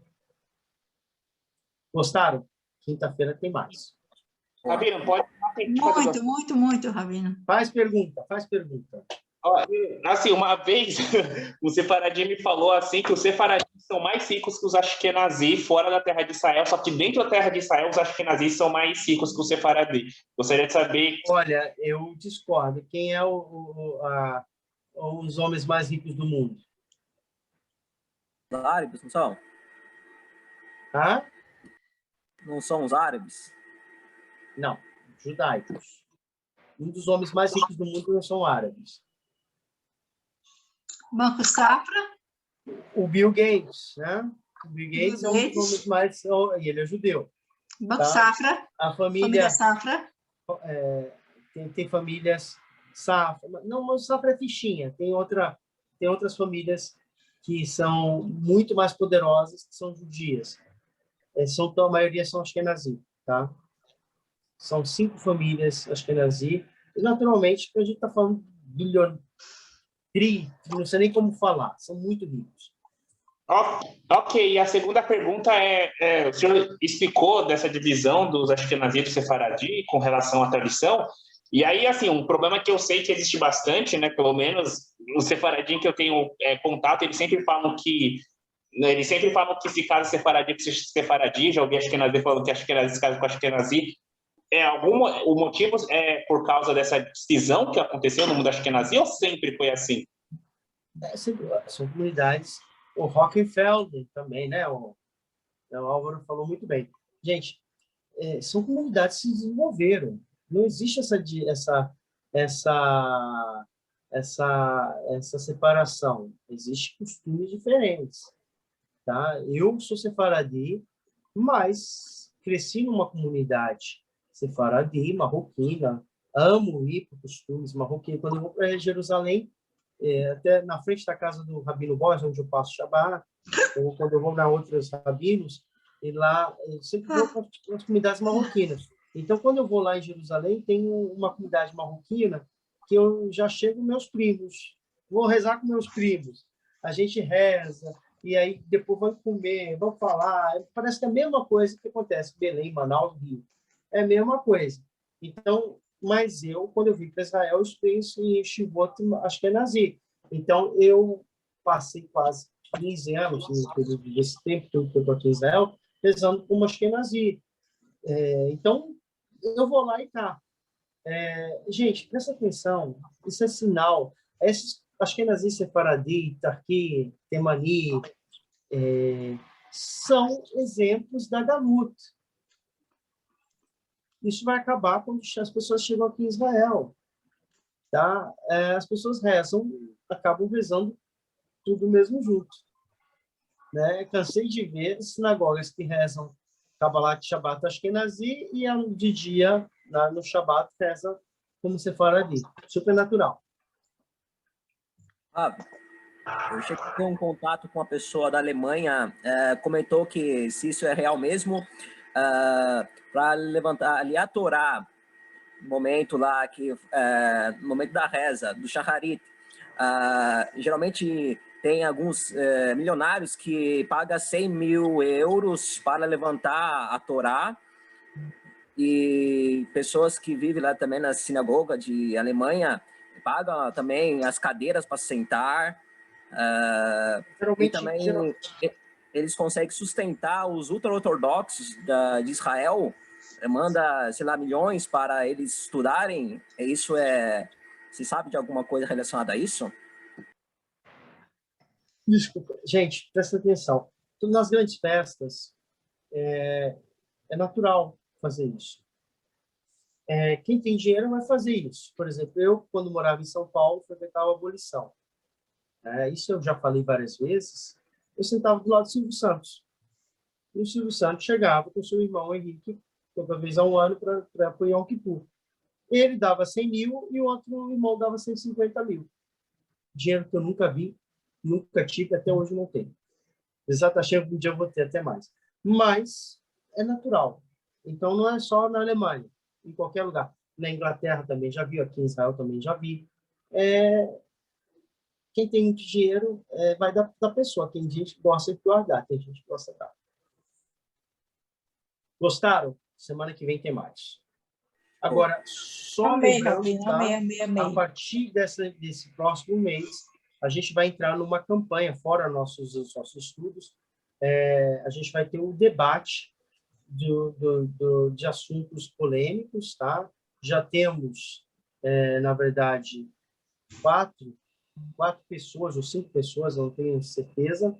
Gostaram? Quinta-feira tem mais. Rabino, pode... Muito, Rabino. Faz pergunta. Assim, uma vez o Sefaradim me falou assim que os Sefaradim são mais ricos que os Ashkenazi fora da terra de Israel, só que dentro da terra de Israel os Ashkenazi são mais ricos que os Sefaradim. Gostaria de saber... Olha, eu discordo. Quem é os homens mais ricos do mundo? Os árabes, não são? Tá? Não são os árabes? Não, judaicos. Um dos homens mais ricos do mundo não são árabes. Banco Safra. O Bill Gates, né? O Bill Gates é um dos homens mais... E ele é judeu. Banco Safra. A família Safra. Tem famílias Safra. Não, mas Safra é fichinha. Tem outras famílias que são muito mais poderosas, que são judias. A maioria são Ashkenazi, tá? São 5 famílias Ashkenazi. E, naturalmente, a gente está falando de não sei nem como falar. São muito ricos. Ok, a segunda pergunta o senhor explicou dessa divisão dos Ashkenazi e do Sefaradi com relação à tradição, e aí, assim, um problema que eu sei que existe bastante, né, pelo menos o Sefaradi que eu tenho contato, eles sempre falam que se casa Sefaradi com Sefaradi, já ouvi Ashkenazi falando que Ashkenazi se casa com Ashkenazi. O motivo é por causa dessa cisão que aconteceu no mundo Ashkenazi ou sempre foi assim? São comunidades. O Rockefeller também, né? O Álvaro falou muito bem. Gente, são comunidades que se desenvolveram. Não existe essa separação. Existem costumes diferentes. Tá? Eu sou sefaradi, mas cresci numa comunidade sefaradi, marroquina. Amo ir para costumes marroquinos. Quando eu vou para Jerusalém, até na frente da casa do Rabino Borges, onde eu passo Shabbat, ou quando eu vou na outros rabinos, e lá eu sempre vou para as comunidades marroquinas. Então, quando eu vou lá em Jerusalém, tem uma comunidade marroquina que eu já chego com meus primos. Vou rezar com meus primos. A gente reza, e aí depois vamos comer, vamos falar. Parece que é a mesma coisa que acontece em Belém, Manaus, Rio. É a mesma coisa. Então, mas quando eu vim para Israel, eu penso em Shivot Ashkenazi. Então, eu passei quase 15 anos, no período desse tempo que eu estou aqui em Israel, rezando com o Ashkenazi. Então, eu vou lá e tá. Gente, presta atenção, isso é sinal. Esses Ashkenazi, Sefaradi, Tarki, Temani, são exemplos da Galut. Isso vai acabar quando as pessoas chegam aqui em Israel. Tá? As pessoas rezam, acabam rezando tudo mesmo junto. Né? Cansei de ver sinagogas que rezam Kabbalat Shabbat Ashkenazi e de dia, no Shabbat, reza como Sefaradi. Super natural. Eu cheguei a ter um contato com uma pessoa da Alemanha, comentou que se isso é real mesmo, para levantar ali a Torá, no momento lá, no momento da reza, do Shacharit, geralmente tem alguns milionários que pagam 100 mil euros para levantar a Torá, e pessoas que vivem lá também na sinagoga de Alemanha pagam também as cadeiras para sentar, e também eles conseguem sustentar os ultra-ortodoxos de Israel, manda, sei lá, milhões para eles estudarem. Você sabe de alguma coisa relacionada a isso? Desculpa. Gente, presta atenção. Nas grandes festas, é natural fazer isso. Quem tem dinheiro vai fazer isso. Por exemplo, eu, quando morava em São Paulo, frequentava a abolição. Isso eu já falei várias vezes. Eu sentava do lado do Silvio Santos. E o Silvio Santos chegava com seu irmão Henrique, toda vez ao ano, para apoiar o Kippur. Ele dava 100 mil e o outro irmão dava 150 mil. Dinheiro que eu nunca vi, nunca tive, até hoje não tenho. Exato, achei que um dia eu vou ter até mais. Mas é natural. Então, não é só na Alemanha, em qualquer lugar. Na Inglaterra também já vi, aqui em Israel também já vi. Quem tem muito dinheiro vai da pessoa. Tem gente que gosta de guardar, tem gente que gosta de dar. Gostaram? Semana que vem tem mais. Agora, só lembrando, tá? A partir desse próximo mês, a gente vai entrar numa campanha, fora nossos estudos, a gente vai ter um debate de assuntos polêmicos, tá? Já temos, na verdade, quatro pessoas ou 5 pessoas, não tenho certeza,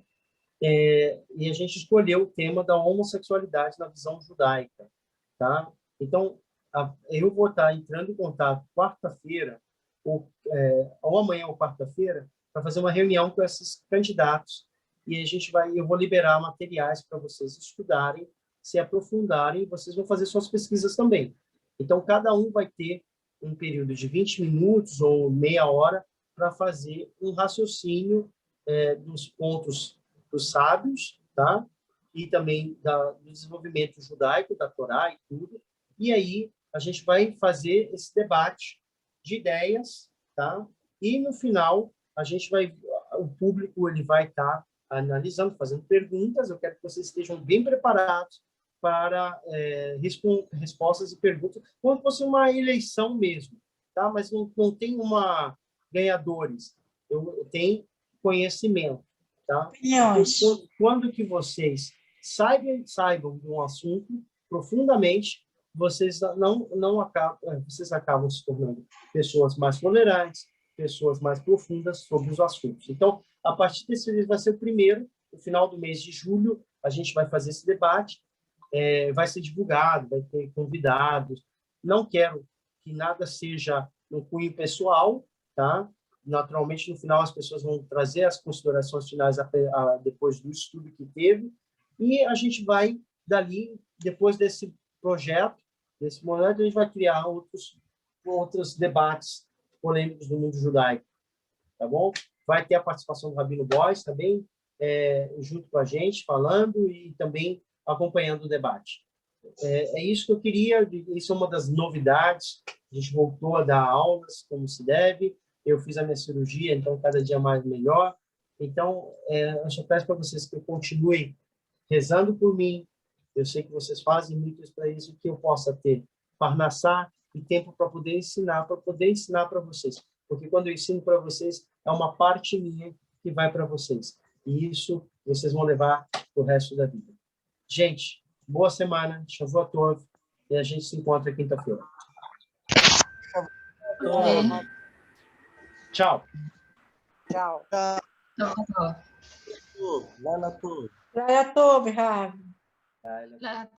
e a gente escolheu o tema da homossexualidade na visão judaica, tá? Então, eu vou estar entrando em contato quarta-feira, ou amanhã ou quarta-feira, para fazer uma reunião com esses candidatos, e eu vou liberar materiais para vocês estudarem, se aprofundarem, vocês vão fazer suas pesquisas também. Então, cada um vai ter um período de 20 minutos ou meia hora para fazer um raciocínio dos pontos dos sábios, tá? E também do desenvolvimento judaico, da Torá e tudo. E aí, a gente vai fazer esse debate de ideias, tá? E, no final, o público ele vai estar analisando, fazendo perguntas. Eu quero que vocês estejam bem preparados para respostas e perguntas, como se fosse uma eleição mesmo, tá? Mas não tem ganhadores. Eu tenho conhecimento, tá? Então, quando que vocês saibam de um assunto profundamente, vocês acabam se tornando pessoas mais tolerantes, pessoas mais profundas sobre os assuntos. Então, a partir desse mês vai ser o primeiro, no final do mês de julho, a gente vai fazer esse debate, vai ser divulgado, vai ter convidados. Não quero que nada seja no cunho pessoal, tá? Naturalmente, no final, as pessoas vão trazer as considerações finais depois do estudo que teve, e a gente vai, dali, depois desse projeto, desse momento, a gente vai criar outros debates polêmicos do mundo judaico, tá bom? Vai ter a participação do Rabino Boyce também, junto com a gente, falando e também acompanhando o debate. É isso que eu queria, isso é uma das novidades, a gente voltou a dar aulas como se deve, eu fiz a minha cirurgia, então cada dia mais melhor. Então, eu só peço para vocês que continuem rezando por mim. Eu sei que vocês fazem muito isso para isso, que eu possa ter parnassá e tempo para poder ensinar para vocês. Porque quando eu ensino para vocês, é uma parte minha que vai para vocês. E isso vocês vão levar o resto da vida. Gente, boa semana, Shavua Tov, e a gente se encontra quinta-feira. Tchau. Tchau. Então, Laia Tov, Rav. Tá,